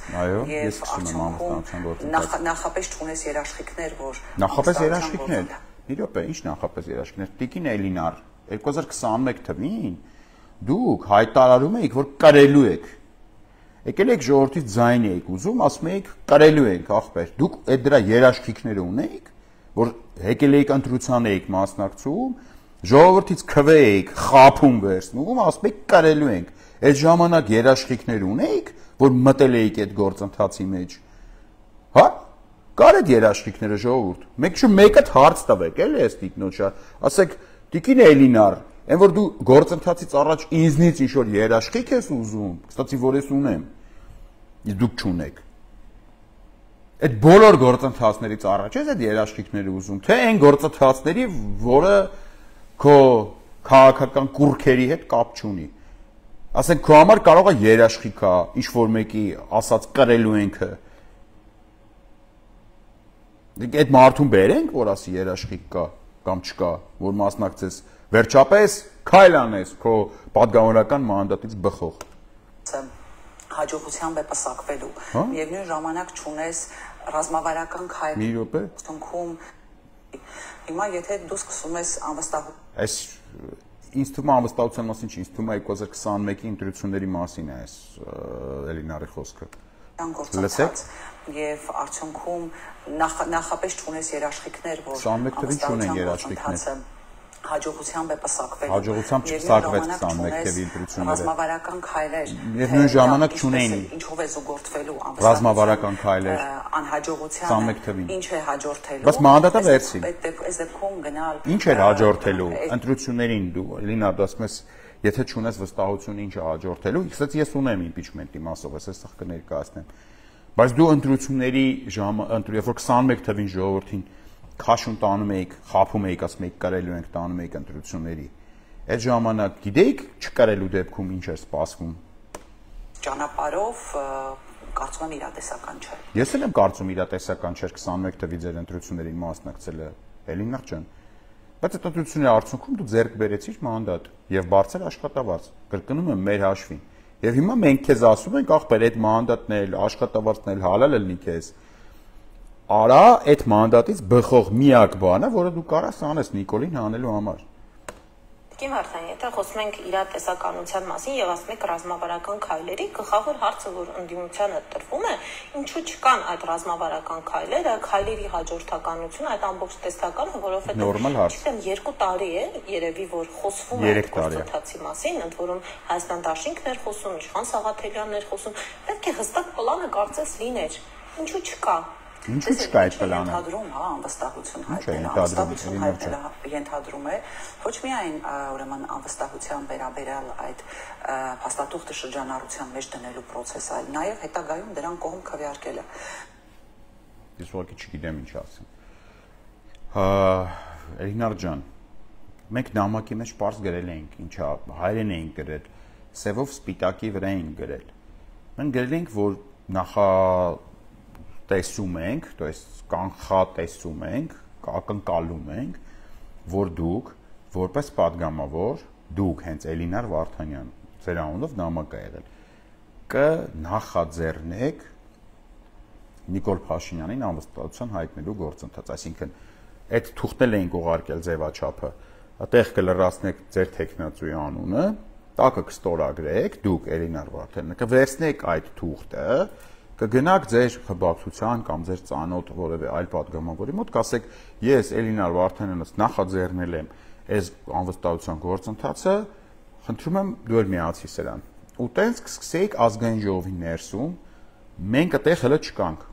եւ արդյունքում նախապես չունես երաշխիքներ, որ նախապես երաշխիքներ։ Մի րոպե, ինչ նախապես երաշխիքներ։ Տիկին Էլինար 2021 թվին դուք հայտարարում եք, որ կրելու եք։ Եկել եք ժողովրդից ձայն եք ուզում, ասում եք կրելու ենք, ախպեր։ Դուք այդ դրա երաշխիքները ունեիք, որ եկել եք ընտրության եք մասնակցում, ժողովրդից քվե եք, խափում վերցնում, ասում եք կրելու ենք։ Այդ ժամանակ երաշխիքներ ունեիք, որ մտել էիք այդ գործընթացի մեջ։ Հա? Կար այդ երաշխիքները ժողովուրդ։ Մեկը հարց տվեք, էլի էս տիկնոջա։ Ասեք, տիկին Էլինար, այն որ դու գործընթացից առաջ ինձնից ինչ որ երաշխիք ես ուզում, կստացի որ ես ունեմ։ Իսկ դուք չունեք։ Այդ բոլոր գործընթացներից առաջ ես այդ երաշխիքները ուզում, թե այն գործընթացների, որը քո քաղաքական կուրքերի հետ կապ չունի։ Ասենք քո համար կարող է երաշխիք է, ինչ որ մեկի ասած կրելու ենքը։ Այդ մարդուն բերենք, որ ասի երաշխիք կա կամ չկա, որ մասնակցես, վերջապես քայլ անես քո պատգամավորական մանդատից բխող։ Հաջողությամբ է պսակվելու։ Միևնույն ժամանակ չունես ռազմավարական քայլ։ Մի րոպե։ Հիմա եթե դու սկսում ես այս ինձ թվում է անվստահության մասին չի, ինձ թվում է 2021-ի ընտրությունների մասին է այս Էլինարի խոսքը։ Լսեք եւ արդյունքում նախապես չունես երաշխիքներ, որ 21 թվին չունեն երաշխիքներ։ Հաջողությամբ է պսակվել։ Հաջողությամբ չպսակվեց 21 թվի ընտրությունները։ Ռազմավարական քայլեր։ Եվ նույն ժամանակ չունեին։ Ինչով է զուգորդվելու ռազմավարական քայլեր։ Անհաջողությանը։ 21 թվին։ Ինչ է հաջորդելու։ Բայց մանդատը վերցին։ Այս դեպքում գնալ։ Ինչ էր հաջորդելու ընտրություններին դու, Էլինա, դու ասում ես, եթե չունես վստահություն ինչ է հաջորդելու, իսկից ես ունեմ իմպիչմենտի մասով, այսօր կներկայացնեմ։ Բայց դու ընտրությունների երբ որ 21 թվին ժողովրդին քաշուն տանում եք, խափում եք, ասում եք կարելու ենք տանում եք ընտրությունների։ Այդ ժամանակ գիտեիք չկարելու դեպքում ինչ էր սպասվում։ Ճանապարհով կարծում եմ իրատեսական չէ։ Ես էլ եմ կարծում իրատեսական չէր 21 թվի ձեր ընտրություններին մասնակցելը, Էլինար ջան։ Բայց այդ ընտրությունների արդյունքում դու ձեռք բերեցիր մանդատ եւ բարձր աշխատավարձ։ Կրկնում եմ մեր հաշվին։ Եվ հիմա մենք քեզ ասում ենք, ախպեր, այդ մանդատն էլ, աշխատավարձն էլ հալալ լինի քեզ։ Արա այդ մանդատից բխող միակ բանը, որը դու կարաս անես Նիկոլին հանելու համար։ Տիկին Վարդանյան, եթե խոսում ենք իրատեսականության մասին եւ ասում եք ռազմավարական քայլերի, գլխավոր հարցը, որ ընդդիմությանը տրվում է, ինչու չկան այդ ռազմավարական քայլերը, քայլերի հաջորդականությունը, այդ ամբողջ տեսականը, որովհետեւ չգիտեմ 2 տարի է երևի որ խոսվում է այդ գործընթացի մասին, ընդ որում Հայաստան դաշինքն էր խոսում, Իշխան Սաղաթելյանն էր խոսում, պետք է հստակ պլանը կարծես լիներ։ Ինչու չկա։ Ինչու չկա այդ պլանը։ Ենթադրում, հա, անվստահություն հայտնելը ենթադրում է ոչ միայն ուրեմն անվստահության վերաբերյալ այդ փաստաթուղթը շրջանառության մեջ դնելու process, այլ նաև հետագայում դրան կողմ քվեարկելը։ Ես ուղղակի չգիտեմ ինչ ասեմ։ Էլինար ջան, մենք նամակի մեջ պարզ գրել էինք, ինչա հայերեն էինք գրել, սևով սպիտակի վրա էինք գրել։ Մենք գրել էինք, որ տեսում ենք, то есть կանխատեսում ենք, ակնկալում ենք, որ դուք որպես падգամավոր, դուք հենց Էլինար Վարդանյան, ձեր անունով նամակ է եղել, կնախաձեռնեք Նիկոլ Փաշինյանին անվստահության հայտնելու գործընթաց, այսինքն այդ թուղթն էինք ուղարկել ձևաչափը, այդտեղ կլրացնեք ձեր տեխնացուի անունը, տակը կստորագրեք, դուք Էլինար Վարդանյանը կվերցնեք այդ թուղթը կգնաք ձեր խմբակցության կամ ձեր ծանոթ որևէ այլ падգամավորի մոտ, կասեք, ես Էլինար Վարդանյանից նախաձեռնել եմ այս անվստահության գործընթացը, խնդրում եմ դու էլ միացի սրան։ Ու տենց կսկսեիք ազգային ժողովի ներսում, մենք այդտեղ հələ չկանք,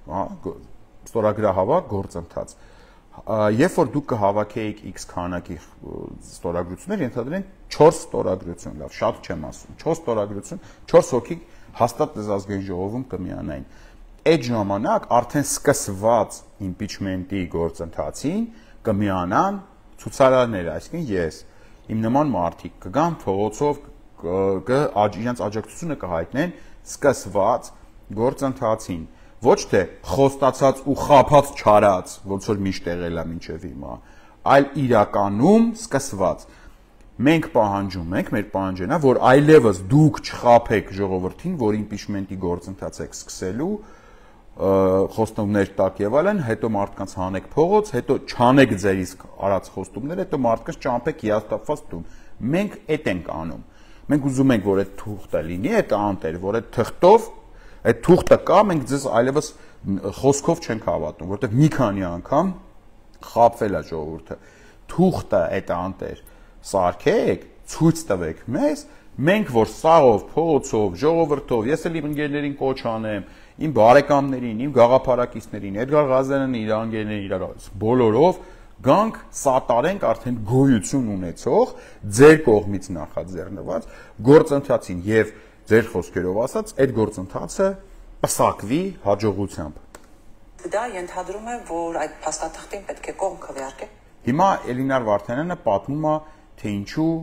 ստորագրահավաք գործընթաց։ Երբ որ դուք կհավաքեիք X քանակի ստորագրություններ, ենթադրենք 4 ստորագրություն, լավ, շատ չեմ ասում, 4 ստորագրություն, 4 հոգի հաստատ դες ազգային ժողովում կմիանային։ Այդ ժամանակ արդեն սկսված impeachment-ի գործընթացին կմիանան ցուցարարները, այսինքն ես, իմ նման մարդիկ կգան փողոցով իրենց աջակցությունը կհայտնեն սկսված գործընթացին, ոչ թե խոստացած ու խափած չարած, ոնց որ միշտ եղել է մինչև հիմա, այլ իրականում սկսված։ Մենք պահանջում ենք, մեր պահանջենա, որ այլևս դուք չխափեք ժողովրդին, որ impeachment-ի գործընթաց եք սկսելու, խոստումներ տակ եւ այլն, հետո մարդկանց հանեք փողոց, հետո չանեք ձեր իսկ արած խոստումները, հետո մարդկանց ճամփեք հիասթափված տուն։ Մենք այդ ենք անում։ Մենք ուզում ենք, որ այդ թուղթը լինի, այդ անտեր, որ այդ թղթով, այդ թուղթը կա, մենք ձեզ այլևս խոսքով չենք հավատում, որովհետեւ մի քանի անգամ խափվել է ժողովուրդը։ Թուղթը այդ անտեր սարքեք, ցույց տվեք մեզ, մենք որ սաղով, փողոցով, ժողովրդով, ես էլ իմ ընկերներին կոչ անեմ, իմ բարեկամներին, իմ գաղափարակիցներին, Էդգար Ղազարյանն իր անգերներին, իր բոլորով գանք սատարենք արդեն գոյություն ունեցող ձեր կողմից նախաձեռնված գործընթացին եւ ձեր խոսքերով ասած, այդ գործընթացը պսակվի հաջողությամբ։ Դա ենթադրում է, որ այդ փաստաթղթին պետք է կողմ քվեարկել։ Հիմա Էլինար Վարդանյանը պատմում է, թե ինչու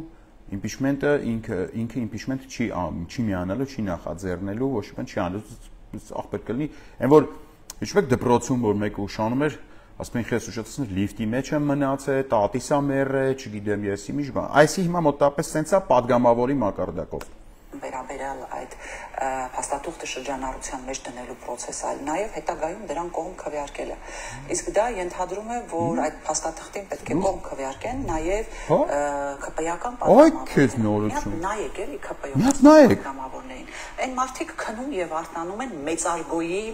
impeachment-ը ինքը impeachment չի միանալու, չի նախաձեռնելու, ոչ մի չի անելու, ախպեր կլինի, այն որ հիշում եք դպրոցում, որ մեկը ուշանում էր, ասում են քեզ ուշացնել լիֆտի մեջ եմ մնացել, տատիս ա մեռել, չգիտեմ ես իմիջ բան։ Այսի հիմա մոտավորապես սենց է падգամավորի մակարդակով։ Վերաբերյալ այդ փաստաթուղթը շրջանառության մեջ դնելու process-ը, այլ նաև հետագայում դրան կողմ քվեարկելը։ Իսկ դա ենթադրում է, որ այդ փաստաթղթին պետք է կողմ քվեարկեն նաև ԿՊ-ական Այ քեզ նորություն։ Նայեք էլի ԿՊ-ական պատգամավորներին։ Այն մարդիկ քնում եւ արտանում են մեծարգոյի,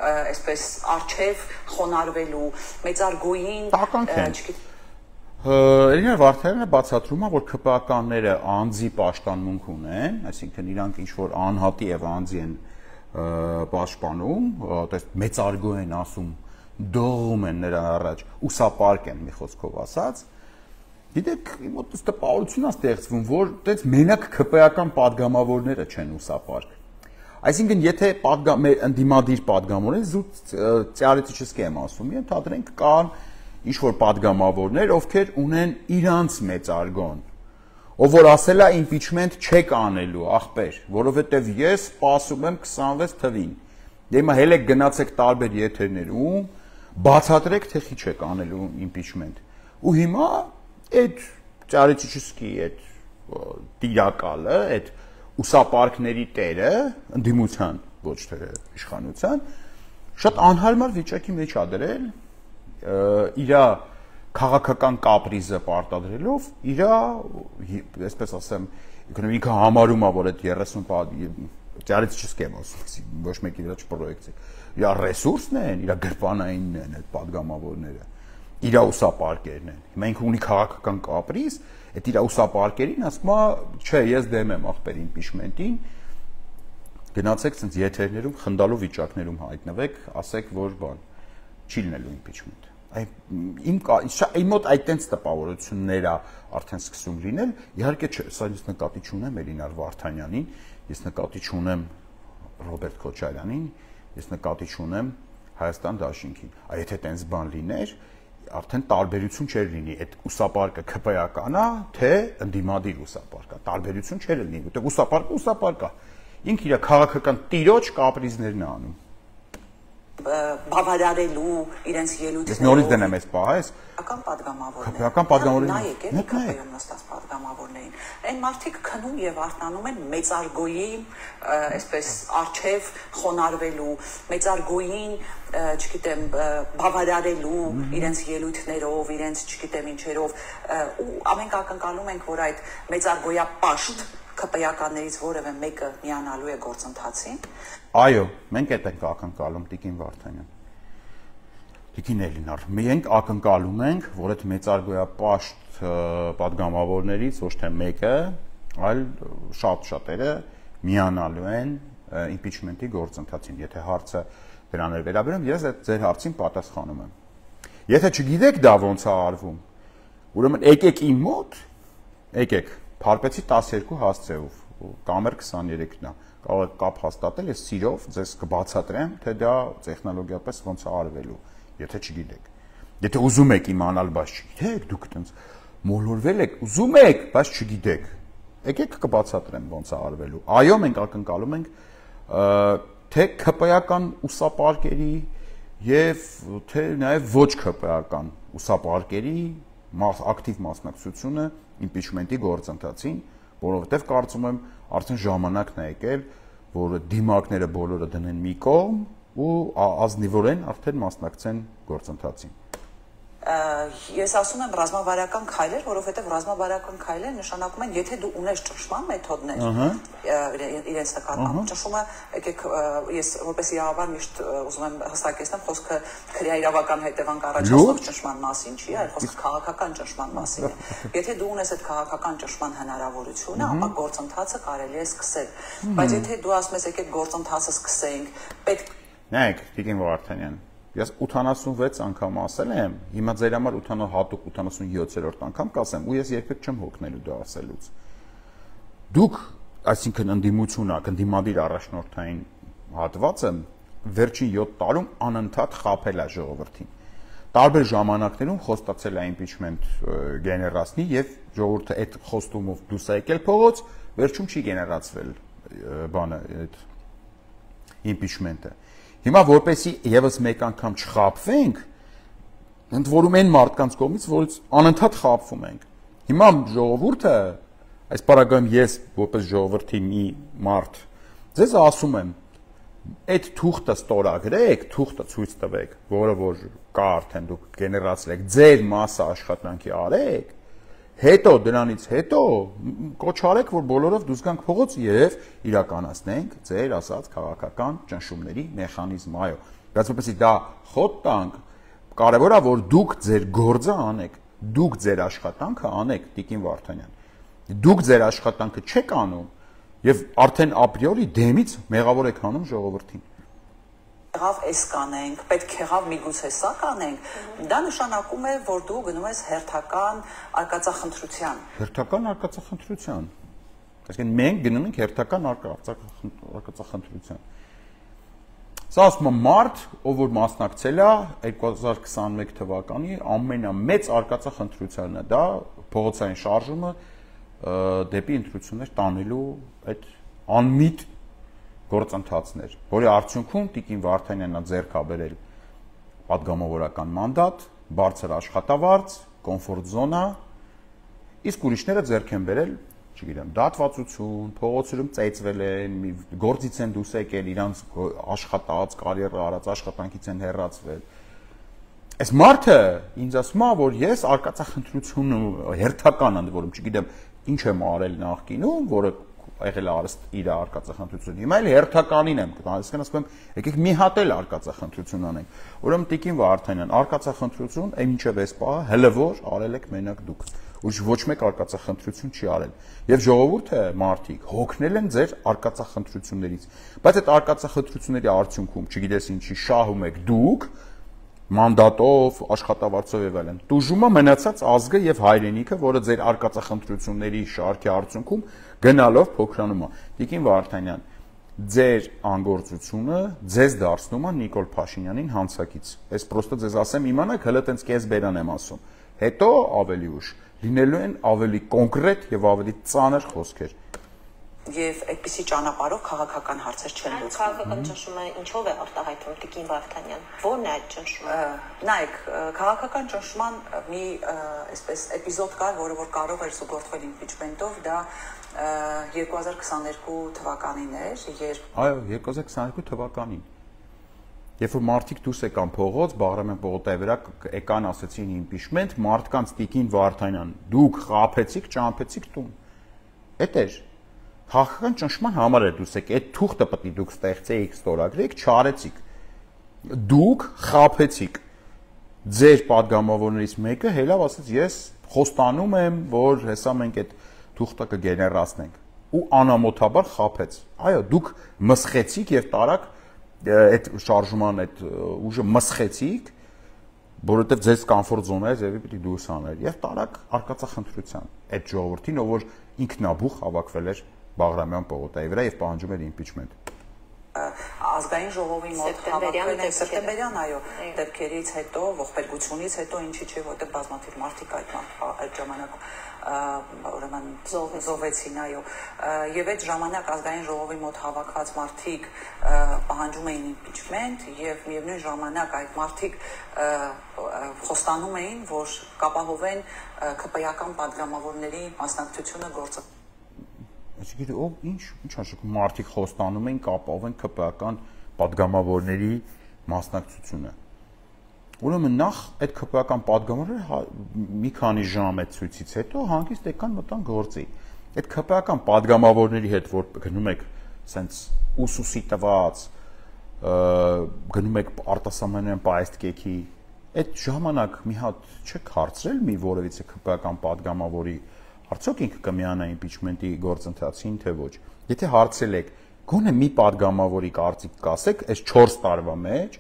այսպես արչեւ խոնարհվելու, մեծարգոյին, չգիտեմ Էլինար Վարդանյանը բացատրում է, որ ԿՊ-ականները անձի պաշտամունք ունեն, այսինքն իրանք ինչ-որ անհատի եւ անձի են պաշտպանում, մեծարգո են ասում, դողում են նրա առաջ, ուսապարկ են մի խոսքով ասած։ Գիտեք, մոտ տպավորություն է ստեղծվում, որ այդպես մենակ ԿՊ-ական падգամավորները չեն ուսապարկ։ Այսինքն, եթե ընդդիմադիր падգամորեն զուտ теоретически եմ ասում, ենթադրենք կան ինչ-որ падգամավորներ, ովքեր ունեն իրանց մեծարգոն, ով որ ասել է impeachment չեք անելու, ախպեր, որովհետև ես սպասում եմ 26 թվին։ Դե հիմա հելեք գնացեք տարբեր եթերներում, բացատրեք, թե խի չեք անելու impeachment։ Ու հիմա այդ теоретически այդ տիրակալը, այդ ուսապարկների տերը, ընդդիմության, ոչ թե իշխանության, շատ անհարմար վիճակի մեջ ա դրել իր քաղաքական կապրիզը պարտադրելով իր, այսպես ասեմ, ինքը համարում է, որ այդ 30 теоретически եմ ասում, ոչ մեկի վրա չպրոյեկցի, իր ռեսուրսն են, իր գրպանայինն են այդ падգամավորները, իր ուսապարկերն են։ Հիմա ինքը ունի քաղաքական կապրիզ, այդ իր ուսապարկերին ասում է, չէ, ես դեմ եմ ախպեր impeachment-ին, գնացեք ցենց եթերներում խնդալու վիճակներում հայտնվեք, ասեք, որ բան չի լինելու impeachment։ Իմ մոտ այդտենց տպավորություններ է արդեն սկսում լինել, իհարկե չէ, սա ես նկատի չունեմ Էլինար Վարդանյանին, ես նկատի չունեմ Ռոբերտ Քոչարյանին, ես նկատի չունեմ Հայաստան Դաշինքին։ Եթե տենց բան լիներ, արդեն տարբերություն չէր լինի, այդ ուսապարկը ԿՊ-ական է, թե ընդդիմադիր ուսապարկ է, տարբերություն չէր լինի, որտեղ ուսապարկը է, ինքը իր քաղաքական տիրոջ կապրիզներն է անում։ Բավարարելու իրենց ելույթները։ Ես նորից դնեմ այս պահը, այս ԿՊ-ական падգամավորներին։ Նայեք, էլի ԿՊ-ում նստած падգամավորներին։ Այն մարդիկ քնում եւ արտանում են մեծարգոյի, այսպես արչեւ խոնարհվելու, մեծարգոյին, չգիտեմ, բավարարելու իրենց ելույթներով, իրենց չգիտեմ ինչերով, ու ամենք ակնկալում ենք, որ այդ մեծարգոյա պաշտ ԿՊ-ականներից որևէ մեկը միանալու է գործընթացին։ Այո, մենք այդ ենք ակնկալում Տիկին Վարդանյան։ Տիկին Էլինար, մենք ակնկալում ենք, որ այդ մեծարգոյապաշտ պատգամավորներից ոչ թե մեկը, այլ շատ-շատերը միանալու են impeachment-ի գործընթացին, եթե հարցը դրան է վերաբերում, ես այդ ձեր հարցին պատասխանում եմ։ Եթե չգիտեք դա ոնց է արվում, ուրեմն եկեք իմ մոտ, եկեք, փարպեցի 12 հասցեով, կամեր 23-ն է, կարող եք կապ հաստատել, ես սիրով ձեզ կբացատրեմ, թե դա տեխնոլոգիապես ոնց է արվելու, եթե չգիտեք։ Եթե ուզում եք իմանալ, բայց չգիտեք, դուք այդպես մոլորվել եք, ուզում եք, բայց չգիտեք, եկեք կբացատրեմ ոնց է արվելու։ Այո, մենք ակնկալում ենք, թե ԿՊ-ական ուսապարկերի եւ թե նաեւ ոչ ԿՊ-ական ուսապարկերի ակտիվ մասնակցությունը impeachment-ի գործընթացին, որովհետեւ կարծում եմ արդեն ժամանակն է եկել, որ դիմակները բոլորը դնեն մի կողմ ու ազնիվորեն արդեն մասնակցեն գործընթացին։ Ես ասում եմ ռազմավարական քայլեր, որովհետև ռազմավարական քայլեր նշանակում են, եթե դու ունես ճնշման մեթոդներ իրենց նկատմամբ, ճնշումը, եկեք ես որպես իրավաբան միշտ ուզում եմ հստակեցնեմ, խոսքը քրեաիրավական հետևանք առաջացնող ճնշման մասին չի, այլ խոսքը քաղաքական ճնշման մասին է։ Եթե դու ունես այդ քաղաքական ճնշման հնարավորությունը, ապա գործընթացը կարելի է սկսել։ Բայց եթե դու ասում ես, եկեք գործընթացը սկսենք, պետք Նայեք, Տիկին Վարդանյան, ես 86 անգամ ասել եմ, հիմա ձեր համար հատուկ 87-րդ անգամ կասեմ, ու ես երբեք չեմ հոգնելու դա ասելուց։ Դուք, այսինքն ընդդիմությունը, ընդդիմադիր առաջնորդային հատվածը վերջին 7 տարում անընդհատ խաբել է ժողովրդին։ Տարբեր ժամանակներում խոստացել է impeachment գեներացնի եւ ժողովուրդը այդ խոստումով դուրս է եկել փողոց, վերջում չի գեներացվել բանը այդ impeachment-ը։ Հիմա որպեսի եւս մեկ անգամ չխաբվենք, ընդ որում այն մարդկանց կողմից, որից անընդհատ խաբվում ենք։ Հիմա ժողովուրդը, այս պարագայում ես որպես ժողովրդի մի մարդ, ձեզ ասում եմ, այդ թուղթը ստորագրեք, թուղթը ցույց տվեք, որը որ կա արդեն դուք գեներացրեք, ձեր մասը աշխատանքի արեք, հետո դրանից հետո կոչարեք, որ բոլորով դուրս գանք փողոց եւ իրականացնենք ձեր ասած քաղաքական ճնշումների մեխանիզմ, այո։ Բայց որպեսզի դա խոտ տանք, կարևոր է որ դուք ձեր գործը անեք, դուք ձեր աշխատանքը անեք, Տիկին Վարդանյան։ Դուք ձեր աշխատանքը չեք անում եւ արդեն ապրիորի դեմից մեղավոր եք հանում ժողովրդին։ Եղավ էս կանենք, պետք եղավ միգուցե սա կանենք, դա նշանակում է, որ դու գնում ես հերթական արկածախնդրության։ Հերթական արկածախնդրության։ Այսինքն մենք գնում ենք հերթական արկածախնդրության։ Սա ասում եմ մարդ, ով որ մասնակցել է 2021 թվականի ամենամեծ արկածախնդրությանն է, դա փողոցային շարժումը դեպի ընտրություններ տանելու այդ անմիտ գործընթացներ, որի արդյունքում Տիկին Վարդանյանն է ձեռք է բերել պատգամավորական մանդատ, բարձր աշխատավարձ, կոմֆորտ զոնա, իսկ ուրիշները ձեռք են բերել, չգիտեմ, դատվածություն, փողոցերում ծեծվել են, գործից են դուրս եկել, իրանց աշխատած, կարիերա արած աշխատանքից են հեռացվել։ Այս մարդը ինձ ասում է, որ ես արկածախնդրությունը հերթական ընդ որում, չգիտեմ, ինչ եմ արել նախկինում, որը եղել է իր արկածախնդրությունը։ Հիմա էլ հերթականին եմ գտնում, ասում եմ, եկեք մի հատ էլ արկածախնդրություն անենք։ Ուրեմն Տիկին Վարդանյան, արկածախնդրություն, այնինչև էս պահը հլվոր արել եք մենակ դուք։ Ոչ մեկ արկածախնդրություն չի արել։ Եվ ժողովուրդը, մարդիկ, հոգնել են ձեր արկածախնդրություններից։ Բայց այդ արկածախնդրությունների արդյունքում, չգիտես ինչի, շահում եք դուք մանդատով, աշխատավարձով եւ այլն։ Տուժումը մնացած ազգը եւ հայրենիքը, որը ձեր արկածախնդրությունների շարքի արդյունքում գնալով փոքրանում է։ Տիկին Վարդանյան, ձեր անգործությունը ձեզ դարձնում է Նիկոլ Փաշինյանին հանցակից։ Այս պրոստը ձեզ ասեմ, իմանաք, հələ տենց կես բերան եմ ասում։ Հետո ավելի ուշ լինելու են ավելի կոնկրետ եւ ավելի ծանր խոսքեր։ Եվ այդպիսի ճանապարհով քաղաքական հարցեր չեն լուծվում։ Քաղաքական ճնշումը ինչով է արտահայտվում Տիկին Վարդանյան։ Ո՞րն է այդ ճնշումը։ Նայեք, քաղաքական ճնշման մի այսպես էպիզոդ կար, որը որ կարող էր զուգորդվել impeachment-ով, դա 2022 թվականին էր, երբ Այո, 2022 թվականին։ Երբ որ մարդիկ դուրս եկան փողոց, Բաղրամյան պողոտայի վրա եկան ասեցին impeachment, մարդկանց Տիկին Վարդանյան, դուք խաբեցիք, ճամփեցիք տուն։ Էդ էր։ քաղաքական ճնշման համար է դուք եք, այդ թուղթը պետք է դուք ստեղծեիք, ստորագրեիք, չարեցիք։ Դուք խաբեցիք ձեր падգամավորներից մեկը հելավ ասեց ես խոստանում եմ, որ հեսա մենք այդ թուղթը կգեներացնենք ու անամոթաբար խաբեց։ Այո, դուք մսխեցիք եւ տարաք այդ շարժման այդ ուժը մսխեցիք, որովհետեւ ձեզ կոմֆորտ զոնայից եւի պիտի դուրս աներ եւ տարաք արկածախնդրության այդ ժողովրդին, ով որ ինքնաբուխ հավաքվել էր Բաղրամյան պողոտայի վրա եւ պահանջում էր իմպիչմենտ։ Ազգային ժողովի մոտ հավաքվել են սեպտեմբերյան, այո, դեպքերից հետո, ողբերգությունից հետո, ինչի՞ չէ, որտեղ բազմաթիվ մարդիկ այդ ժամանակ ուրեմն զոհվեցին, այո, եւ այդ ժամանակ ազգային ժողովի մոտ հավաքված մարդիկ պահանջում էին իմպիչմենտ եւ միևնույն ժամանակ այդ մարդիկ խոստանում էին, որ կապահովեն ԿՊ-ական падգամավորների մասնակցությունը գործը։ Այսինքն ով ինչ ասեք մարդիկ խոստանում են կապահովեն ԿՊ-ական падգամավորների մասնակցությունը։ Ուրեմն նախ այդ ԿՊ-ական падգամավորները մի քանի ժամ այդ ցույցից հետո հանգիստ եկան մտան գործի։ Այդ ԿՊ-ական падգամավորների հետ որ գնում եք սենց ուսուսի տված գնում եք արտասահմանյան պայստկեքի այդ ժամանակ մի հատ չեք հարցրել մի որևիցե ԿՊ-ական падգամավորի Արդյոք ինքը կմիանա իմպիչմենտի գործընթացին, թե ոչ։ Եթե հարցել եք, գոնե մի падգամավորի կարծիք կասեք, այս 4 տարվա մեջ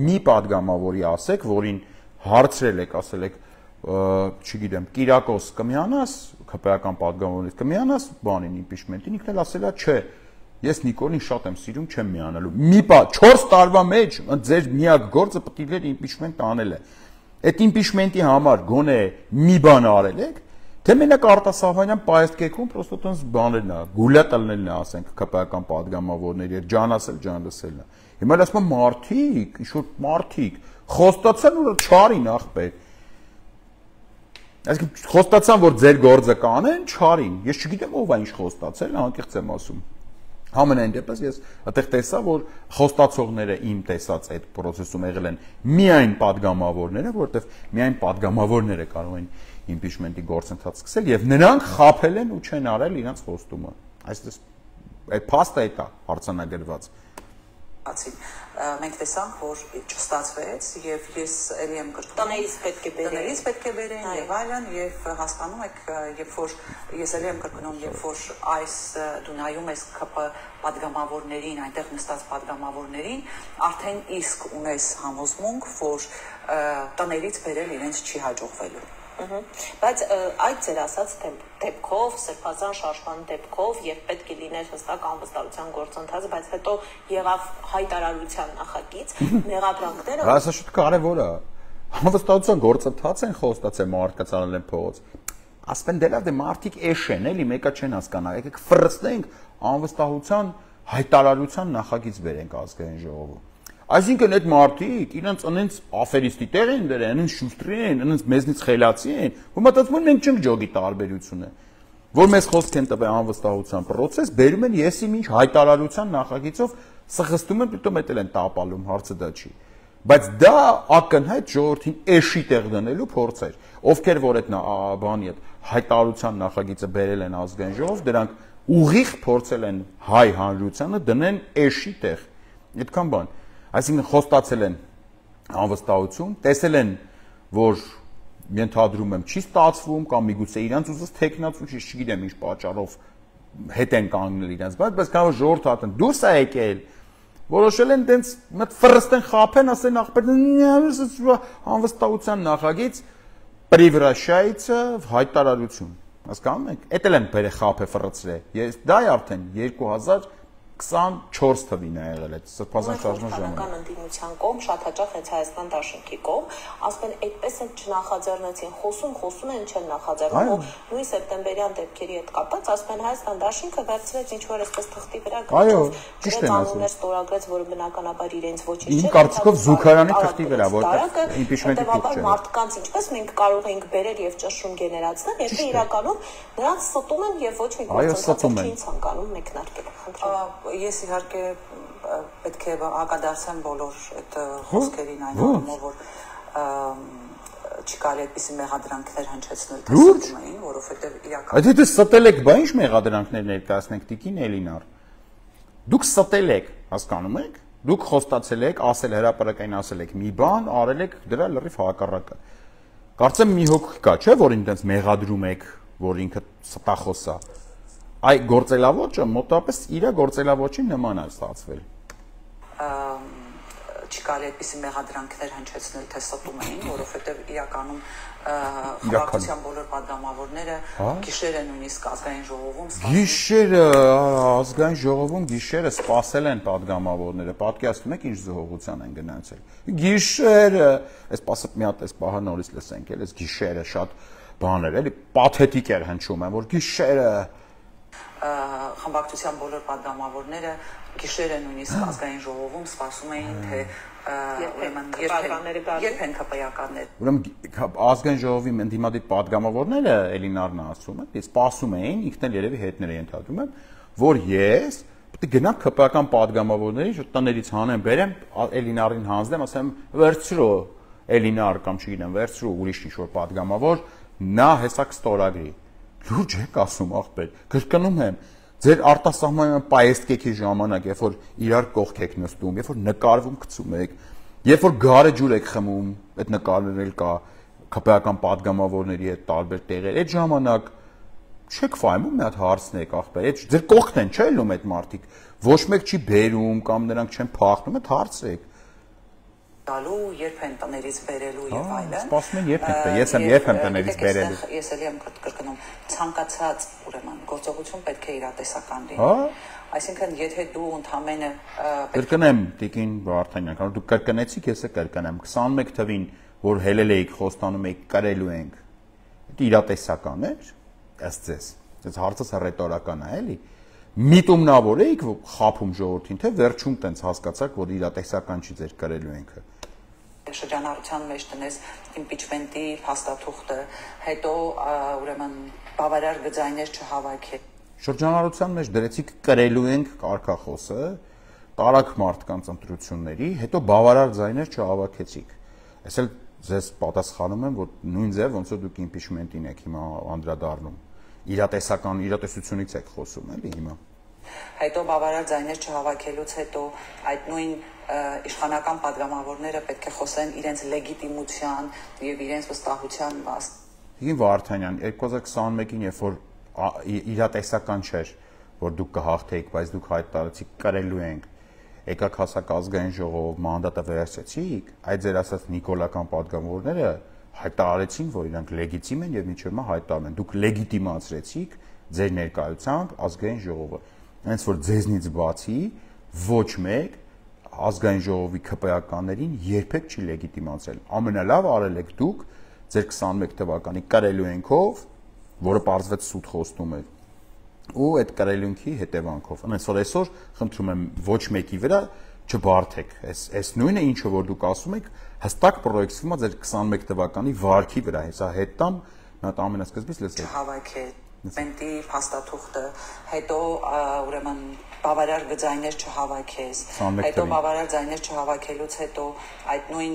մի падգամավորի ասեք, որին հարցրել եք, ասել եք, չգիտեմ, Կիրակոս կմիանաս, ԿՊ-ական падգամավորից կմիանաս, բանին իմպիչմենտին, ինքն էլ ասել է, չէ, ես Նիկոլին շատ եմ սիրում, չեմ միանալու։ Մի 4 տարվա մեջ ձեր միակ գործը պետք է լիներ իմպիչմենտ անելը։ Այդ իմպիչմենտի համար գոնե մի բան արել եք, թե մենակ արտասահմանյան պայստկեքում պրոստո տոնց բաներն է, գուլա տալներն է, ասենք, ԿՊ-ական падգամավորների, ջան ասել, ջան լսելն է։ Հիմա ասում եմ մարդիկ, ինչ-որ մարդիկ, խոստացան ու չարին ախպեր։ Այսինքն խոստացան, որ ձեր գործը կանեն, չարին։ Ես չգիտեմ ով է ինչ խոստացել, անկեղծ եմ ասում։ Համենայն դեպս ես այդտեղ տեսա, որ խոստացողները իմ տեսած այդ process-ում եղել են միայն падգամավորները, որովհետև միայն падգամավորները կարող են իմպիչմենտի գործընթաց սկսել եւ նրանք խաբել են ու չեն արել իրենց խոստումը։ Այսպես այդ փաստը է հարցանագրված։ Մենք տեսանք, որ չստացվեց եւ ես ելի եմ կրկնում տներից պետք է բերեն եւ այլն եւ հասկանում եք երբ որ ես ելի եմ կրկնում երբ որ այս դու նայում ես ԿՊ падգամավորներին այնտեղ նստած падգամավորներին արդեն իսկ ունես համոզմունք որ տներից բերել իրենց չի հաջողվելու Բայց այդ ձեր ասած դեպքով, սրբազան շարժման դեպքով եւ պետք է լիներ հստակ անվստահության գործընթաց, բայց հետո եղավ հայտարարության նախագիծ, մեղադրանքները Դա շատ կարեւոր է։ Անվստահության գործընթաց են խոստացել մարդկացանել են փողոց։ Ասեն դելավ դե մարդիկ էշ են, էլի մեկը չեն հասկանա, եկեք ֆրստենք անվստահության հայտարարության նախագիծ բերենք ազգային ժողովում։ Այսինքն այդ մարդիկ իրենց անենց աֆերիստի տեղ են դրել, անենց շուշտրի են, անենց մեզնից խելացի են, ու մտածում են մենք չենք ջոգի տարբերությունը, որ մեզ խոսք են տվել անվստահության process, բերում են եսի ինչ հայտարարության նախագիծով սխստում են, դիտում էտել են տապալում, հարցը դա չի։ Բայց դա ակնհայտ ժողովրդին էշի տեղ դնելու փորձ էր, ովքեր որ այդ բանի այդ հայտարարության նախագիծը բերել են ազգային ժողով, դրանք ուղիղ փորձել են հայ հանրությանը դնեն էշի տեղ։ Այդքան բան Այսինքն խոստացել են անվստահություն, տեսել են, որ ենթադրում եմ չի ստացվում կամ միգուցե իրանց ուզած տեխնացու չի, չգիտեմ ինչ պատճառով հետ են կանգնել իրանց, բայց կարող ժողովուրդ հատեն դուրս է եկել, որոշել են տենց մտ ֆրստեն խափեն, ասեն ախպեր անվստահության նախագիծ պրիվրաշայիցը հայտարարություն։ Հասկանում եք, էտել են բերե խափե ֆրծրե։ Ես դա է արդեն 2024 թվին է եղել այդ սրբազան շարժման ժամանակ։ Ընդդիմության կողմ շատ հաճախ հենց Հայաստան դաշնքի կողմ, ասեն այդպես են չնախաձեռնեցին, խոսում են չեն նախաձեռնում, ու նույն սեպտեմբերյան դեպքերի հետ կապված ասեն Հայաստան դաշինքը վերցրեց ինչ որ այսպես թղթի վրա գծով, ճիշտ են ասում, ստորագրեց, որը բնականաբար իրենց ոչինչ չէ։ Իմ կարծիքով Զուգարյանի թղթի վրա, որտեղ իմպիչմենտի փուլ չէ։ Մարդկանց ինչպես մենք կարող ենք բերել եւ ճնշում գեներացնել, եթե իրականում նրանց ստում են եւ ոչ մի գործընթաց չի ցանկանում մեկնարկել։ Ես իհարկե պետք է հակադարձեմ բոլոր այդ խոսքերին այն առումով որ չի կարելի այդպիսի մեղադրանքներ հնչեցնել, թե ստում էին, որովհետև իրական։ Այդ դե ստել եք, բա ինչ մեղադրանքներ ներկայացնենք Տիկին Էլինար։ Դուք ստել եք, հասկանում եք։ Դուք խոստացել եք, ասել հրապարակային ասել եք մի բան, արել եք դրա լրիվ հակառակը։ Կարծեմ մի հոգ կա, չէ՞, որ ինձ մեղադրում եք, որ ինքը ստախոս է։ Այ գործելավոճը մոտավորապես իր գործելավոճին նման է ստացվել։ Չի կարելի այդպիսի մեղադրանքներ հնչեցնել, թե ստում էին, որովհետև իրականում խաղաղության բոլոր падգամավորները գիշերը նույնիսկ ազգային ժողովում Գիշերը ազգային ժողովում գիշերը սպասել են падգամավորները, պատկերացնում եք ինչ զողողության են գնացել։ Գիշերը, այս մի հատ այս պահը նորից լսենք, էլի այս գիշերը շատ բաներ, էլի պաթետիկ էր հնչում, որ գիշերը խմբակցության բոլոր падգամավորները գիշերը նույնիսկ ազգային ժողովում սպասում էին, թե երբ են ԿՊԵ-ականները։ Ուրեմն ազգային ժողովի ընդդիմադիր падգամավորները Էլինարն ասում է, սպասում էին, ինքն էլ երևի հետները ենթադրում եմ, որ ես պետք է գնամ ԿՊԵ-ական падգամավորներին, շտաներից հանեմ, բերեմ Էլինարին հանձնեմ, ասեմ վերցրու Էլինար կամ չգիտեմ, վերցրու ուրիշ ինչ-որ падգամավոր, նա հեսա կստորագրի։ Լուրջ եք ասում ախպեր, կրկնում եմ, ձեր արտասահմանյան պայեստկեքի ժամանակ, երբ որ իրար կողք եք նստում, երբ որ նկարվում գցում եք, երբ որ գարեջուր եք խմում, այդ նկարներն էլ կա ԿՊԵ-ական падգամավորների հետ տարբեր տեղեր, այդ ժամանակ չեք ֆայմում մի հատ հարցնեք ախպեր, այդ ձեր կողքն են չէ՞ ելնում այդ մարդիկ, ոչ մեկ չի բերում կամ նրանք չեն փախնում, այդ հարցրեք։ Տալու, երբ են տներից բերելու եւ այլն։ Սպասում են երբ են, ես եմ տներից բերելու։ Ես էլի եմ կրկնում, ցանկացած ուրեմն գործողություն պետք է իրատեսական լինի։ Այսինքն, եթե դու ընդամենը կրկնեմ Տիկին Վարդանյան, കാരണം դուք կրկնեցիք, ես էլ կրկնեմ 21 թվին, որ հելել էիք, խոստանում էիք, կրելու ենք։ Դա իրատեսական էր, ըստ ձեզ։ Այս հարցը ռետորական է, էլի։ Միտումնավոր էիք խափում ժողովրդին, թե վերջում տենց հասկացաք, որ իրատեսական չի ձեր կրելու ենքը։ Շրջանառության մեջ տնես իմպիչմենտի փաստաթուղթը, հետո ուրեմն բավարար գծայներ չհավաքել։ Շրջանառության մեջ դրեցիք կրելու ենք կարգախոսը, տարակ մարդկանց ընտրությունների, հետո բավարար ձայներ չհավաքեցիք։ Այս էլ ձեզ պատասխանում եմ, որ նույն ձև ոնց որ դուք իմպիչմենտին եք հիմա անդրադառնում։ Իրատեսությունից եք խոսում, էլի հիմա։ Հետո բավարար ձայներ չհավաքելուց հետո այդ նույն իշխանական падգամավորները պետք է խոսեն իրենց լեգիտիմության եւ իրենց վստահության մաս։ Տիկին Վարդանյան, 2021-ին, երբ որ իրատեսական չէր, որ դուք կհաղթեիք, բայց դուք հայտարարեցիք կրելու ենք, եկաք հասակ ազգային ժողով մանդատը վերցրեցիք, այդ ձեր ասած նիկոլական падգամավորները հայտարարեցին, որ իրանք լեգիտիմ են եւ մինչեւ հիմա հայտարարում են։ Դուք լեգիտիմացրեցիք ձեր ներկայությամբ ազգային ժողովը։ Հենց որ ձեզնից բացի ոչ մեկ ազգային ժողովի ԿՊԵ-ականներին երբեք չի լեգիտիմացրել։ Ամենալավ արել եք դուք ձեր 21 թվականի կրելու ենքով, որը պարզվեց սուտ խոստում էր։ Ու այդ կրելունքի հետևանքով։ Հենց որ այսօր խնդրում եմ ոչ մեկի վրա չբարթեք։ Այս նույնը ինչը որ դուք ասում եք, հստակ պրոյեկցվում է ձեր 21 թվականի վարքի վրա, հեսա հետ տամ, նա ամենասկզբից լսեք։ Հավաքել մենտի փաստաթուղթը, հետո ուրեմն բավարար գծայներ չհավաքես, հետո բավարար ձայներ չհավաքելուց հետո այդ նույն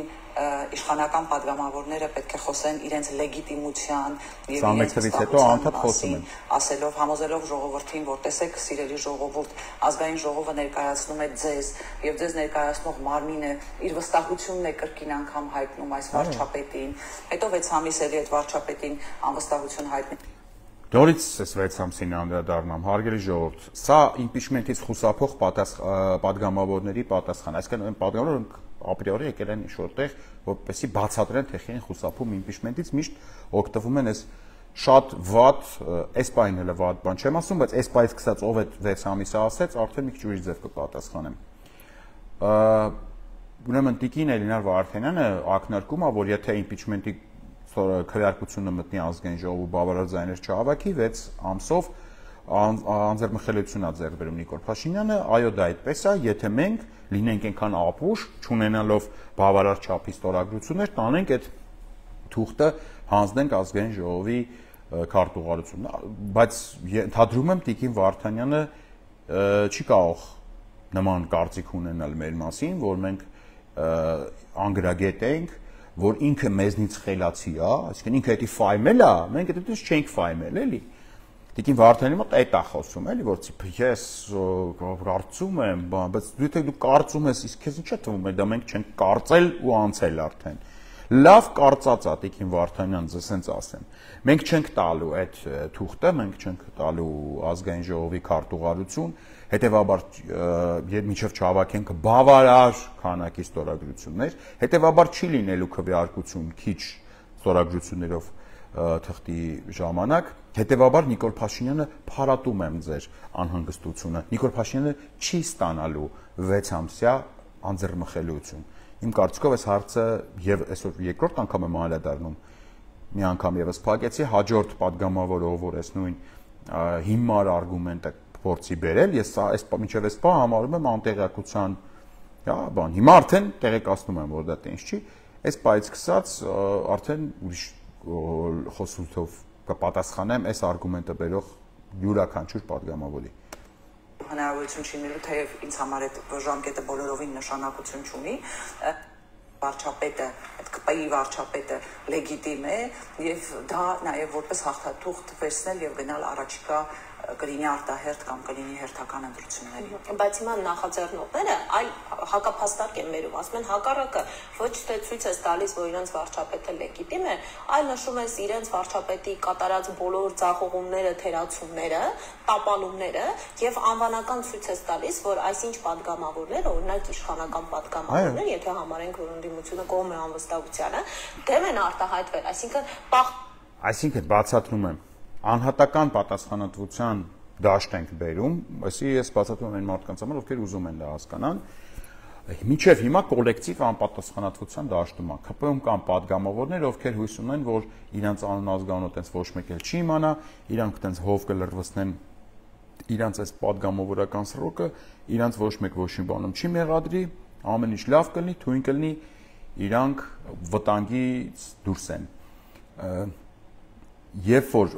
իշխանական падգամավորները պետք է խոսեն իրենց լեգիտիմության եւ իրենց վստահության, ասելով համոզելով ժողովրդին, որ տեսեք, սիրելի ժողովուրդ, ազգային ժողովը ներկայացնում է ձեզ եւ ձեզ ներկայացնող մարմինը իր վստահությունն է կրկին անգամ հայտնում այս վարչապետին, հետո 6 ամիս էլի այդ վարչապետին անվստահություն հայտնի։ Նորից այս 6 ամսին անդրադառնամ, հարգելի ժողովուրդ, սա իմպիչմենտից խուսափող падգամավորների պատասխան, այսինքն այն падգամավորները ապրիորի եկել են ինչ-որտեղ, որպեսզի բացատրեն, թե ինչ են խուսափում իմպիչմենտից, միշտ օգտվում են այս շատ վատ, այս պայն էլ վատ բան չեմ ասում, բայց այս պայից սկսած ով այդ 6 ամիսը ասեց, արդեն մի քիչ ուրիշ ձև կպատասխանեմ։ Ուրեմն Տիկին Էլինար Վարդանյանը ակնարկում է, որ եթե իմպիչմենտի քվեարկությունը մտնի ազգային ժողովի բավարար ձայներ չհավաքի 6 ամսով անձեռնմխելիություն է ձեռք բերում Նիկոլ Փաշինյանը, այո դա այդպես է, եթե մենք լինենք այնքան ապուշ, չունենալով բավարար չափի ստորագրություններ, տանենք այդ թուղթը հանձնենք ազգային ժողովի քարտուղարություն, բայց ընդհանրում եմ Տիկին Վարդանյանը չի կարող նման կարծիք ունենալ մեր մասին, որ մենք անգրագետ ենք, որ ինքը մեզնից խելացի է, այսինքն ինքը դա ֆայմել է, մենք դա չենք ֆայմել, էլի։ Տիկին Վարդանի մոտ այդ է խոսում, էլի, որ ես կարծում եմ, բայց դու կարծում ես, իսկ քեզ ինչ է թվում, դա մենք չենք կարծել ու անցել արդեն։ Լավ կարծած է Տիկին Վարդանյան, ձեզ ասենց ասեմ։ Մենք չենք տալու այդ թուղթը, մենք չենք տալու ազգային ժողովի քարտուղարություն, հետեւաբար մինչև չհավաքենք բավարար քանակի ստորագրություններ, հետեւաբար չի լինելու քվեարկություն քիչ ստորագրություններով թղթի ժամանակ, հետեւաբար Նիկոլ Փաշինյանը փարատում եմ ձեր անհանգստությունը։ Նիկոլ Փաշինյանը չի ստանալու 6 ամսյա անձեռնմխելիություն։ Իմ կարծիքով այս հարցը եւ այսօր երկրորդ անգամ եմ անդրադառնում, մի անգամ եւս փակեցի, հաջորդ падգամավորը, որ այս նույն հիմար արգումենտը փորձի բերել, ես այս մինչև այս բան համարում եմ անտեղյակության, բան։ Հիմա արդեն տեղեկացնում եմ, որ դա տենց չի, այս բայից սկսած արդեն ուրիշ խոսությունով կպատասխանեմ այս արգումենտը բերող յուրաքանչյուր падգամավորի։ Հնարավորություն չունենալու, թեև ինձ համար այդ ժամկետը բոլորովին նշանակություն չունի, վարչապետը, այդ ԿՊ-ի վարչապետը լեգիտիմ է եւ դա նաեւ որպես հաղթաթուղթ վերցնել եւ գնալ առաջիկա կլինի արտահերթ կամ կլինի հերթական ընտրությունների։ Բայց հիմա նախաձեռնողները այլ հակափաստարկ են մերում, ասում են հակառակը ոչ թե ցույց է տալիս, որ իրենց վարչապետը լեգիտիմ է, այլ նշում են իրենց վարչապետի կատարած բոլոր ձախողումները, թերացումները, տապալումները եւ անվանական ցույց է տալիս, որ այսինչ падգամավորներ, օրինակ իշխանական падգամավորներ, եթե համարենք, որ ընդդիմությունը կողմ է անվստահությանը, դեմ են արտահայտվել, այսինքն բացատրում եմ անհատական պատասխանատվության դաշտ ենք բերում, այսինքն ես բացատրում եմ այն մարդկանց համար, ովքեր ուզում են դա հասկանան, մինչև հիմա կոլեկտիվ անպատասխանատվության դաշտում է, ԿՊ-ում կան падգամավորներ, ովքեր հույս ունեն, որ իրանց անուն ազգանունը տենց ոչ մեկ էլ չի իմանա, իրանք տենց հով կլրվցնեն իրանց այս падգամավորական սրոկը, իրանց ոչ մեկ ոչինչ բանում չի մեղադրի, ամեն ինչ լավ կլինի, թույն կլինի, իրանք վտանգից դուրս են։ Երբ որ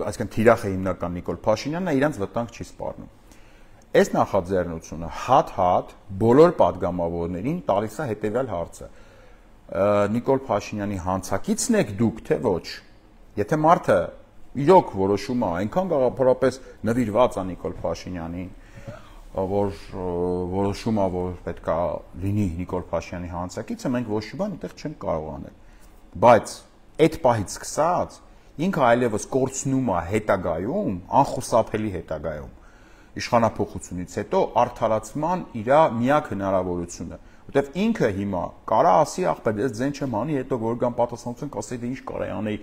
այսինքն թիրախը հիմնական Նիկոլ Փաշինյանն է, իրանց վտանգ չի սպառնում։ Այս նախաձեռնությունը հատ-հատ բոլոր падգամավորներին տալիս է հետևյալ հարցը. Նիկոլ Փաշինյանի հանցակիցն եք դուք, թե ոչ։ Եթե մարդը իրոք որոշում է, այնքան գաղափարապես նվիրված է Նիկոլ Փաշինյանին, որ որոշում է, որ պետք է լինի Նիկոլ Փաշինյանի հանցակիցը, մենք ոչ մի բան այդտեղ չենք կարող անել։ Բայց այդ պահից սկսած ինքը այլևս կորցնում է հետագայում, անխուսափելի հետագայում, իշխանափոխությունից հետո արդարացման իր միակ հնարավորությունը, որտեվ ինքը հիմա կարա ասի, ախպեր, ես ձեն չեմ անի, հետո որ գամ պատասխանատվություն կասեի, դե ինչ կարա անեի,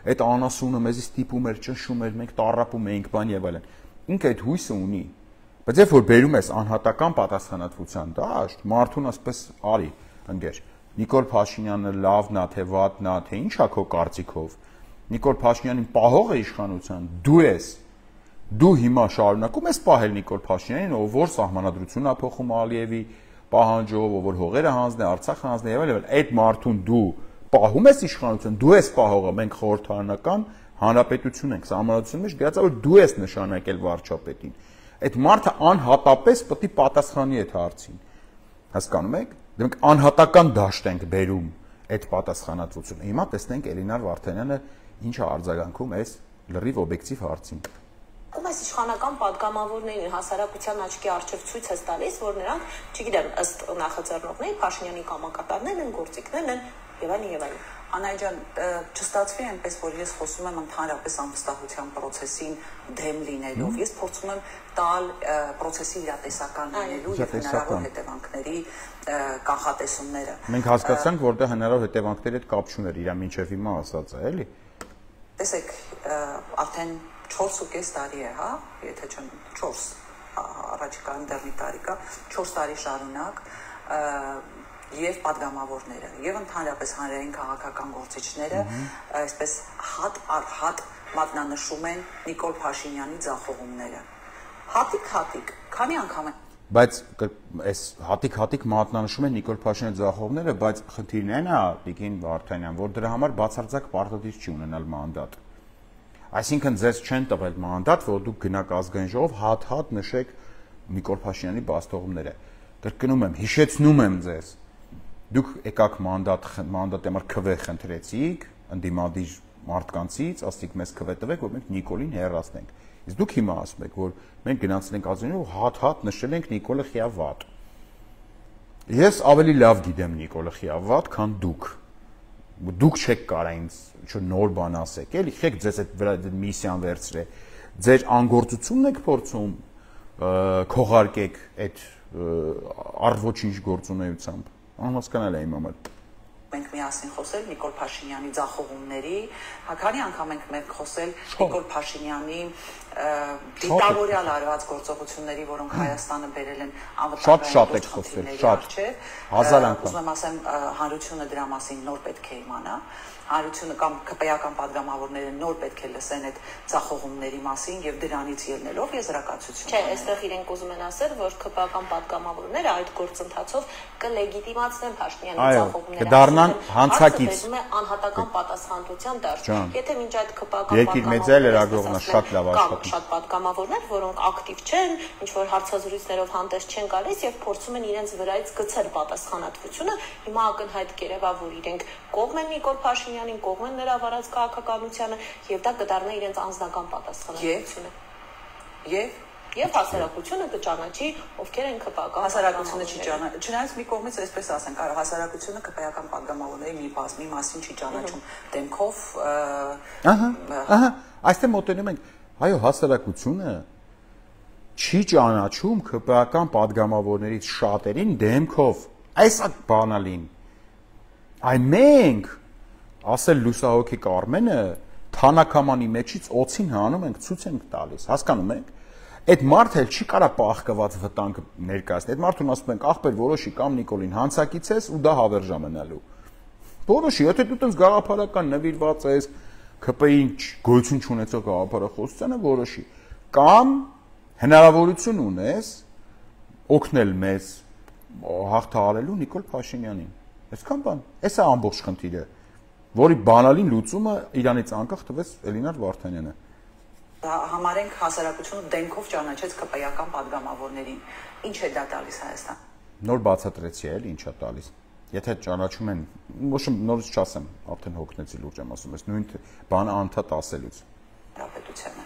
այդ անասունը մեզի ստիպում էր, ճնշում էր, մենք տառապում էինք, բան եւ այլն։ Ինքը այդ հույսը ունի, բայց երբ որ բերում ես անհատական պատասխանատվության դաշտ, մարդուն ասպես արի, ընկեր, Նիկոլ Փաշինյանը լավն է, թե վատն է, թե ինչ է քո կարծիքով։ Նիկոլ Փաշինյանին պահող է իշխանության, դու ես, դու հիմա շարունակում ես պահել Նիկոլ Փաշինյանին, ով որ սահմանադրությունն է փոխում Ալիևի պահանջով, ով որ հողերը հանձն է, Արցախը հանձն է եւ այլն, այդ մարդուն դու պահում ես իշխանություն, դու ես պահողը, մենք խորհրդարանական հանրապետություն ենք, սահմանադրության մեջ գրած է, որ դու ես նշանակել վարչապետին։ Այդ մարդը անհատապես պետք է պատասխանի այդ հարցին։ Հասկանում եք։ Դրանք անհատական դաշտ ենք բերում այդ պատասխանատվությունը։ Հիմա տեսնենք Էլինար Վարդանյանը ինչ է արձագանքում այս լրիվ օբյեկտիվ հարցին։ Այս իշխանական падգամավորներին հասարակության աչքի առջև ցույց է տալիս, որ նրանք, չգիտեմ, ըստ նախաձեռնողների Փաշինյանի կամակատարներն են, գործիքներն են եւ այլն եւ այլն։ Անայ ջան, չստացվի այնպես, որ ես խոսում եմ ընդհանրապես անվստահության process-ին դեմ լինելով։ Ես փորձում եմ տալ process-ի իրատեսական լինելու եւ հնարավոր հետևանքների կանխատեսումները։ Մենք հասկացանք, որ դա հնարավոր հետևանքների հետ կապ չուներ, իր մինչև հիմա ասածը, էլի։ Տեսեք, արդեն 4.5 տարի է, հա, եթե չեմ 4 առաջիկա ընդերմի տարի կա, 4 տարի շարունակ եւ падգամավորները եւ ընդհանրապես հանրային քաղաքական գործիչները այսպես հատ առ հատ մատնանշում են Նիկոլ Փաշինյանի ձախողումները։ Հատիկ, քանի անգամ են։ Բայց այս հատիկ մատնանշում են Նիկոլ Փաշինյանի ձախողումները, բայց խնդիրն այն է, Տիկին Վարդանյան, որ դրա համար բացարձակ պարտադիր չի ունենալ մանդատ։ Այսինքն ձեզ չեն տվել մանդատ, որ դուք գնաք ազգային ժողով հատ-հատ նշեք Նիկոլ Փաշինյանի բաստողումները։ Կրկնում եմ, հիշեցնում եմ ձեզ, դուք եկաք մանդատի համար քվե խնդրեցիք, ընդդիմադիր մարդկանցից, ասիկ մեզ քվե տվեք, որ մենք Նիկոլին հեռացնենք։ Իսկ դուք հիմա ասում եք, որ մենք գնացել ենք ազգային ու հատ նշել ենք Նիկոլը Խիավատ։ Ես ավելի լավ գիտեմ Նիկոլը Խիավատ, քան դուք։ Դուք չեք կարող ինձ ինչ-որ նոր բան ասեք, էլի, եք ձեզ այդ միսիան վերցրե։ Ձեր անգործությունն եք փորձում քողարկեք այդ առ-ոչինչ գործունեությամբ։ Անհասկանալի է իմ համար։ Մենք միասին խոսել Նիկոլ Փաշինյանի ձախողումների, քանի անգամ ենք խոսել Նիկոլ Փաշինյանի դիտավորյալ արված գործողությունների, որոնք Հայաստանը բերել են անվտանգային խնդիրների առջև։ Հազար անգամ։ Ուզում եմ ասեմ, հանրությունը դրա մասին նոր պետք է իմանա։ Հանրությունը կամ ԿՊ-ական падգամավորները նոր պետք է լսեն այդ ձախողումների մասին եւ դրանից ելնելով եզրակացություն։ Չէ, այստեղ իրենք ուզում են ասել, որ ԿՊ-ական падգամավորները այդ գործընթացով կլեգիտիմացնեն Փաշինյանի ձախողումները։ Կդառնան հանցակից։ Ասում է անհատական պատասխանատվության դաշտ։ Եթե մինչ այդ ԿՊ-ական Երկիր մեծել լրագրողն շատ լավ աշխատում։ Շատ падգամավորներ, որոնք ակտիվ չեն, ինչ որ հարցազրույցներով հանդես չեն գալիս եւ փորձում են իրենց վրայից գցել պատասխանատվությունը, հիմա ակնհայտ կերևա, որ իրենք կողմ են Նիկոլ Փաշինյանին, կողմ են նրա վարած քաղաքականությանը եւ դա կդառնա իրենց անձնական պատասխանատվությունը։ Եվ հասարակությունը կճանաչի ովքեր են ԿՊ-ական հասարակությունը չի ճանաչում։ Չնայած մի կողմից այսպես ասենք, հասարակությունը ԿՊ-ական падգամավորների մի բազմի մասին չի ճանաչում դեմքով։ Այստեղ մոտենում ենք, այո, հասարակությունը չի ճանաչում ԿՊ-ական падգամավորներից շատերին դեմքով։ Այս է բանալին։ Այն մենք, ասել լուսահոգի Կարմենը, թանաքամանի մեջից օծին հանում ենք, ցույց ենք տալիս, հասկանում եք։ Այդ մարդը չի կարա պահկված վտանգ ներկայացնել։ Այդ մարդուն ասում ենք, ախպեր որոշի կամ Նիկոլին հանցակից ես ու դա հավերժա մնալու։ Որոշի, եթե դու տես գաղափարական նվիրված ես ԿՊ-ին գոյություն չունեցող գաղափարախոսությանը, որոշի։ Կամ հնարավորություն ունես օգնել մեզ հաղթահարելու Նիկոլ Փաշինյանին։ Այսքան բան, այս է ամբողջ խնդիրը, որի բանալին լուծումը իրանից անկախ տվեց Էլինար Վարդանյանը։ Համարենք հասարակությունը դեմքով ճանաչեց ԿՊ-ական падգամավորներին։ Ինչ է դա տալիս Հայաստան։ Նոր բացատրեցի էլի ինչ է տալիս։ Եթե ճանաչում են, ոչ նորից չասեմ, արդեն հոգնեցի լուրջ եմ ասում, այս նույն բանը անդադ ասելուց։ Պետությանը։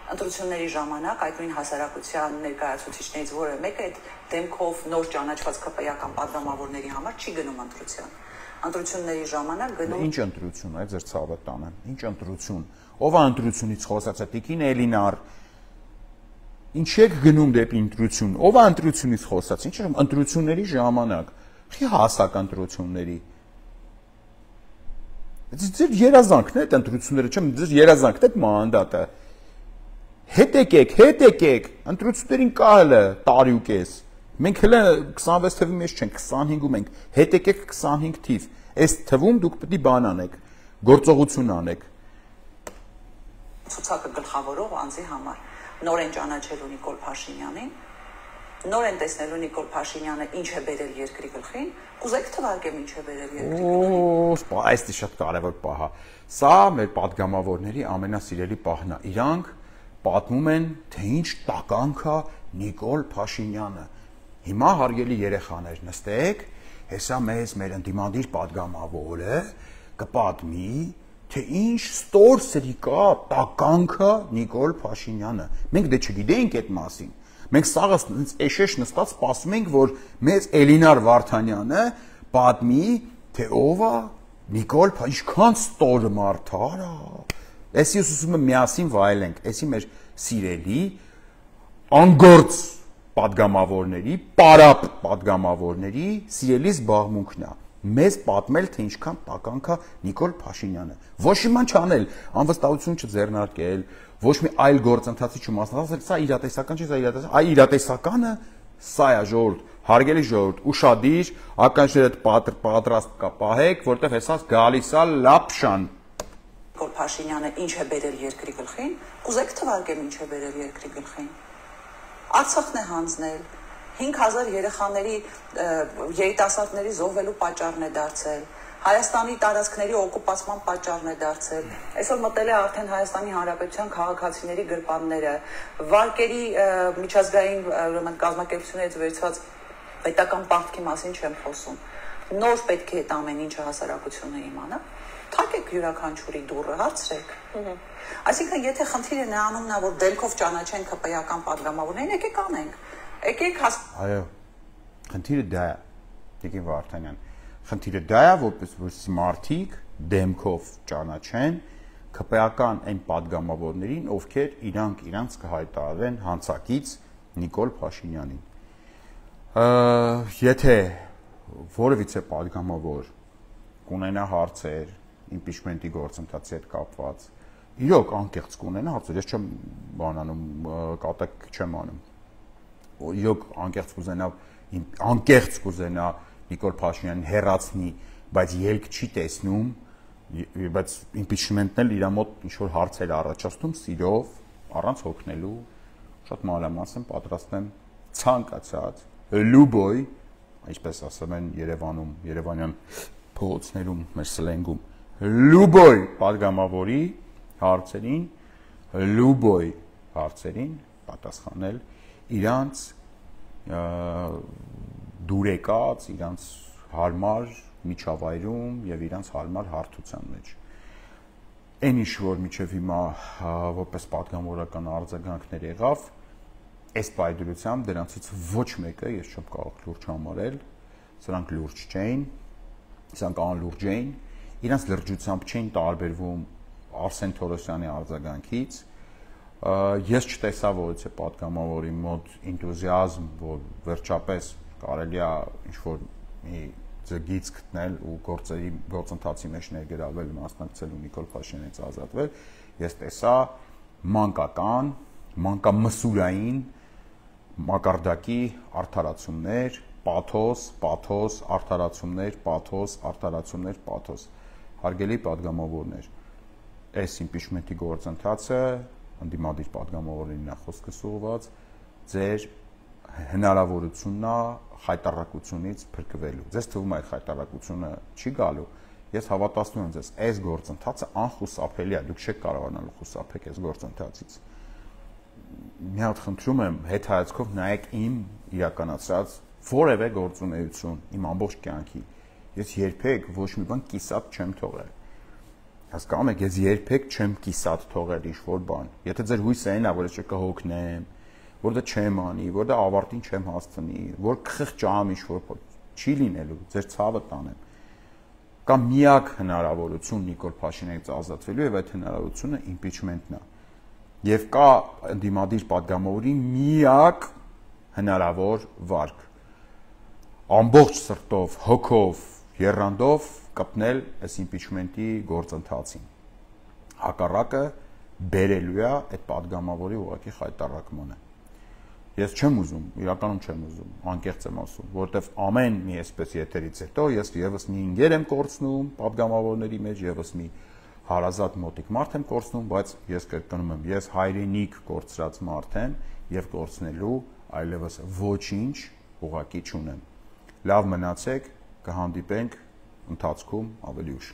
Ընտրությունների ժամանակ այդ նույն հասարակության ներկայացուցիչներից որը մեկը այդ դեմքով նոր ճանաչված ԿՊ-ական падգամավորների համար չի գնում ընտրության։ Ընտրությունների ժամանակ գնում։ Ինչ ընտրություն, այդ ձեր ցավը տանը։ Ինչ ընտրություն։ Ով է ընտրությունից խոսացա Տիկին Էլինար։ Ինչ եք գնում դեպի ընտրություն։ Ով է ընտրությունից խոսած։ Ինչ եմ ընտրությունների ժամանակ։ Խի հասակ ընտրությունների։ Ձեր երազանքն է այդ ընտրությունները, չեմ, ձեր երազանքն է այդ մանդատը։ Հետ եկեք, ընտրություններին կա հələ տարի ու կես։ Մենք հələ 26 թվի մեջ չենք, 25-ում ենք։ Հետ եկեք 25 թիվ։ Այս թվում դուք պետք է բան անեք, գործողություն անեք։ Ցուցակը գլխավորող անձի համար նոր են ճանաչելու Նիկոլ Փաշինյանին, նոր են տեսնելու Նիկոլ Փաշինյանը ինչ է բերել երկրի գլխին, կուզեք թվարկեմ ինչ է բերել երկրի գլխին։ Այս շատ կարևոր պահ է։ Սա մեր падգամավորների ամենասիրելի պահն է։ Իրանք պատմում են, թե ինչ տականք է Նիկոլ Փաշինյանը։ Հիմա հարգելի երեխաներ, նստեք, հեսա մեր ընդդիմադիր падգամավորը կպատմի, թե ինչ ստորսերի կա տականքը Նիկոլ Փաշինյանը։ Մենք դե չգիտեինք այդ մասին։ Մենք սաղը էշեշ նստած սպասում ենք, որ մեզ Էլինար Վարդանյանը պատմի, թե ով է Նիկոլ Փաշինյանը, ինչքան ստոր մարդ է։ Էսի ուսուցումը միասին վայելենք, էսի մեր սիրելի անգործ падգամավորների, պարապ падգամավորների սիրելի զբաղմունքն է։ Մեզ պատմել, թե ինչքան տականք է Նիկոլ Փաշինյանը։ Ոչ մի բան չանել, անվստահություն չձեռնարկել, ոչ մի այլ գործընթացի չմասնակցել, սա իրատեսական չէ, սա իրատեսական, այ իրատեսականը սա է ժողովուրդ, հարգելի ժողովուրդ, ուշադիր, ականջներդ պատրաստ կպահեք, որտեղ հեսա գալիս է լապշան։ Նիկոլ Փաշինյանը ինչ է բերել երկրի գլխին, կուզեք թվարկեմ ինչ է բերել երկրի գլխին։ Արցախն է հանձնել, 5000 երեխաների երիտասարդների զոհվելու պատճառն է դարձել, Հայաստանի տարածքների օկուպացման պատճառն է դարձել։ Այսօր մտել է արդեն Հայաստանի Հանրապետության քաղաքացիների գրպանները, վարկերի միջազգային ուրեմն կազմակերպություններից վերցված պետական պարտքի մասին չեմ խոսում։ նոր պետք է այդ ամեն ինչը հասարակությունը իմանա, թակեք յուրաքանչյուրի դուռը, հարցրեք։ Այսինքն, եթե խնդիրը նրանումն է, որ դելքով ճանաչեն ԿՊ-ական падգամավորներին, եկեք անենք։ Եկեք Այո, խնդիրը դա է, Տիկին Վարդանյան։ Խնդիրը դա է, որպես մարդիկ դեմքով ճանաչեն ԿՊ-ական այն падգամավորներին, ովքեր իրանց կհայտարարեն հանցակից Նիկոլ Փաշինյանին։ Եթե որևիցե падգամավոր կունենա հարցեր իմպիչմենտի գործընթացի հետ կապված, իրոք անկեղծ կունենա հարցեր, ես չեմ բանանում, կատակ չեմ անում։ Իրոք անկեղծ կուզենա Նիկոլ Փաշինյանին հեռացնի, բայց ելք չի տեսնում, բայց իմպիչմենտն էլ իր մոտ ինչ-որ հարցեր առաջացնում սիրով, առանց հոգնելու, շատ մանրամասն պատրաստ եմ ցանկացած լուբոյ, այսպես ասում են Երևանում, Երևանյան փողոցներում, մեր սլենգում, լուբոյ падգամավորի հարցերին պատասխանել իրանց դուրեկած, իրանց հարմար միջավայրում եւ իրանց հարմար հարթության մեջ։ Այն ինչ որ միջև հիմա որպես падգամավորական արձագանքներ եղավ, այս պայդրությամբ դրանցից ոչ մեկը ես չեմ կարող լուրջ համարել, սրանք լուրջ չէին, սրանք անլուրջ էին, իրանց լրջությամբ չէին տարբերվում Արսեն Թորոսյանի արձագանքից։ Ես չտեսա որևէ падգամավորի մոտ энտուզիազմ, որ վերջապես կարելի է ինչ-որ մի ձգից գտնել ու գործընթացի մեջ ներգրավել, մասնակցել ու Նիկոլ Փաշինյանից ազատվել, ես տեսա մանկական, մանկամսուրային մակարդակի արդարացումներ, պաթոս, արդարացումներ, պաթոս։ Հարգելի падգամավորներ, այս իմպիչմենտի գործընթացը ընդդիմադիր падգամավորներին է խոսքս ուղղված, ձեր հնարավորությունն է խայտառակությունից փրկվելու։ Ձեզ թվում է այդ խայտառակությունը չի գալու։ Ես հավատացնում եմ ձեզ, այս գործընթացը անխուսափելի է, դուք չեք կարողանալ խուսափեք այս գործընթացից։ Մի հատ խնդրում եմ, հետ հայացքով նայեք իմ իրականացրած որևէ գործունեություն, իմ ամբողջ կյանքի։ Ես երբեք ոչ մի բան կիսատ չեմ թողել։ Հասկանում եք, ես երբեք չեմ կիսատ թողել ինչ-որ բան։ Եթե ձեր հույսը այն է, որ ես կհոգնեմ, որ դա չեմ անի, որ դա ավարտին չեմ հասցնի, որ կխղճամ ինչ-որ չի լինելու, ձեր ցավը տանեմ։ Կա միակ հնարավորություն Նիկոլ Փաշինյանից ազատվելու եւ այդ հնարավորությունը իմպիչմենտն է։ Եվ կա ընդդիմադիր падգամավորի միակ հնարավոր վարք։ Ամբողջ սրտով, հոգով, եռանդով կպնել այս իմպիչմենտի գործընթացին։ Հակառակը բերելու է այդ падգամավորի ուղղակի խայտառակմանը։ Ես չեմ ուզում, իրականում չեմ ուզում, անկեղծ եմ ասում, որովհետև ամեն մի այսպես եթերից հետո ես եւս մի ինգեր եմ կորցնում падգամավորների մեջ, եւս մի հարազատ մոտիկ մարդ եմ կորցնում, բայց ես կրկնում եմ, ես հայրենիք կորցրած մարդ եմ եւ կորցնելու այլևս ոչինչ ուղղակի չունեմ։ Լավ մնացեք, կհանդիպենք ընթացքում ավելի ուշ։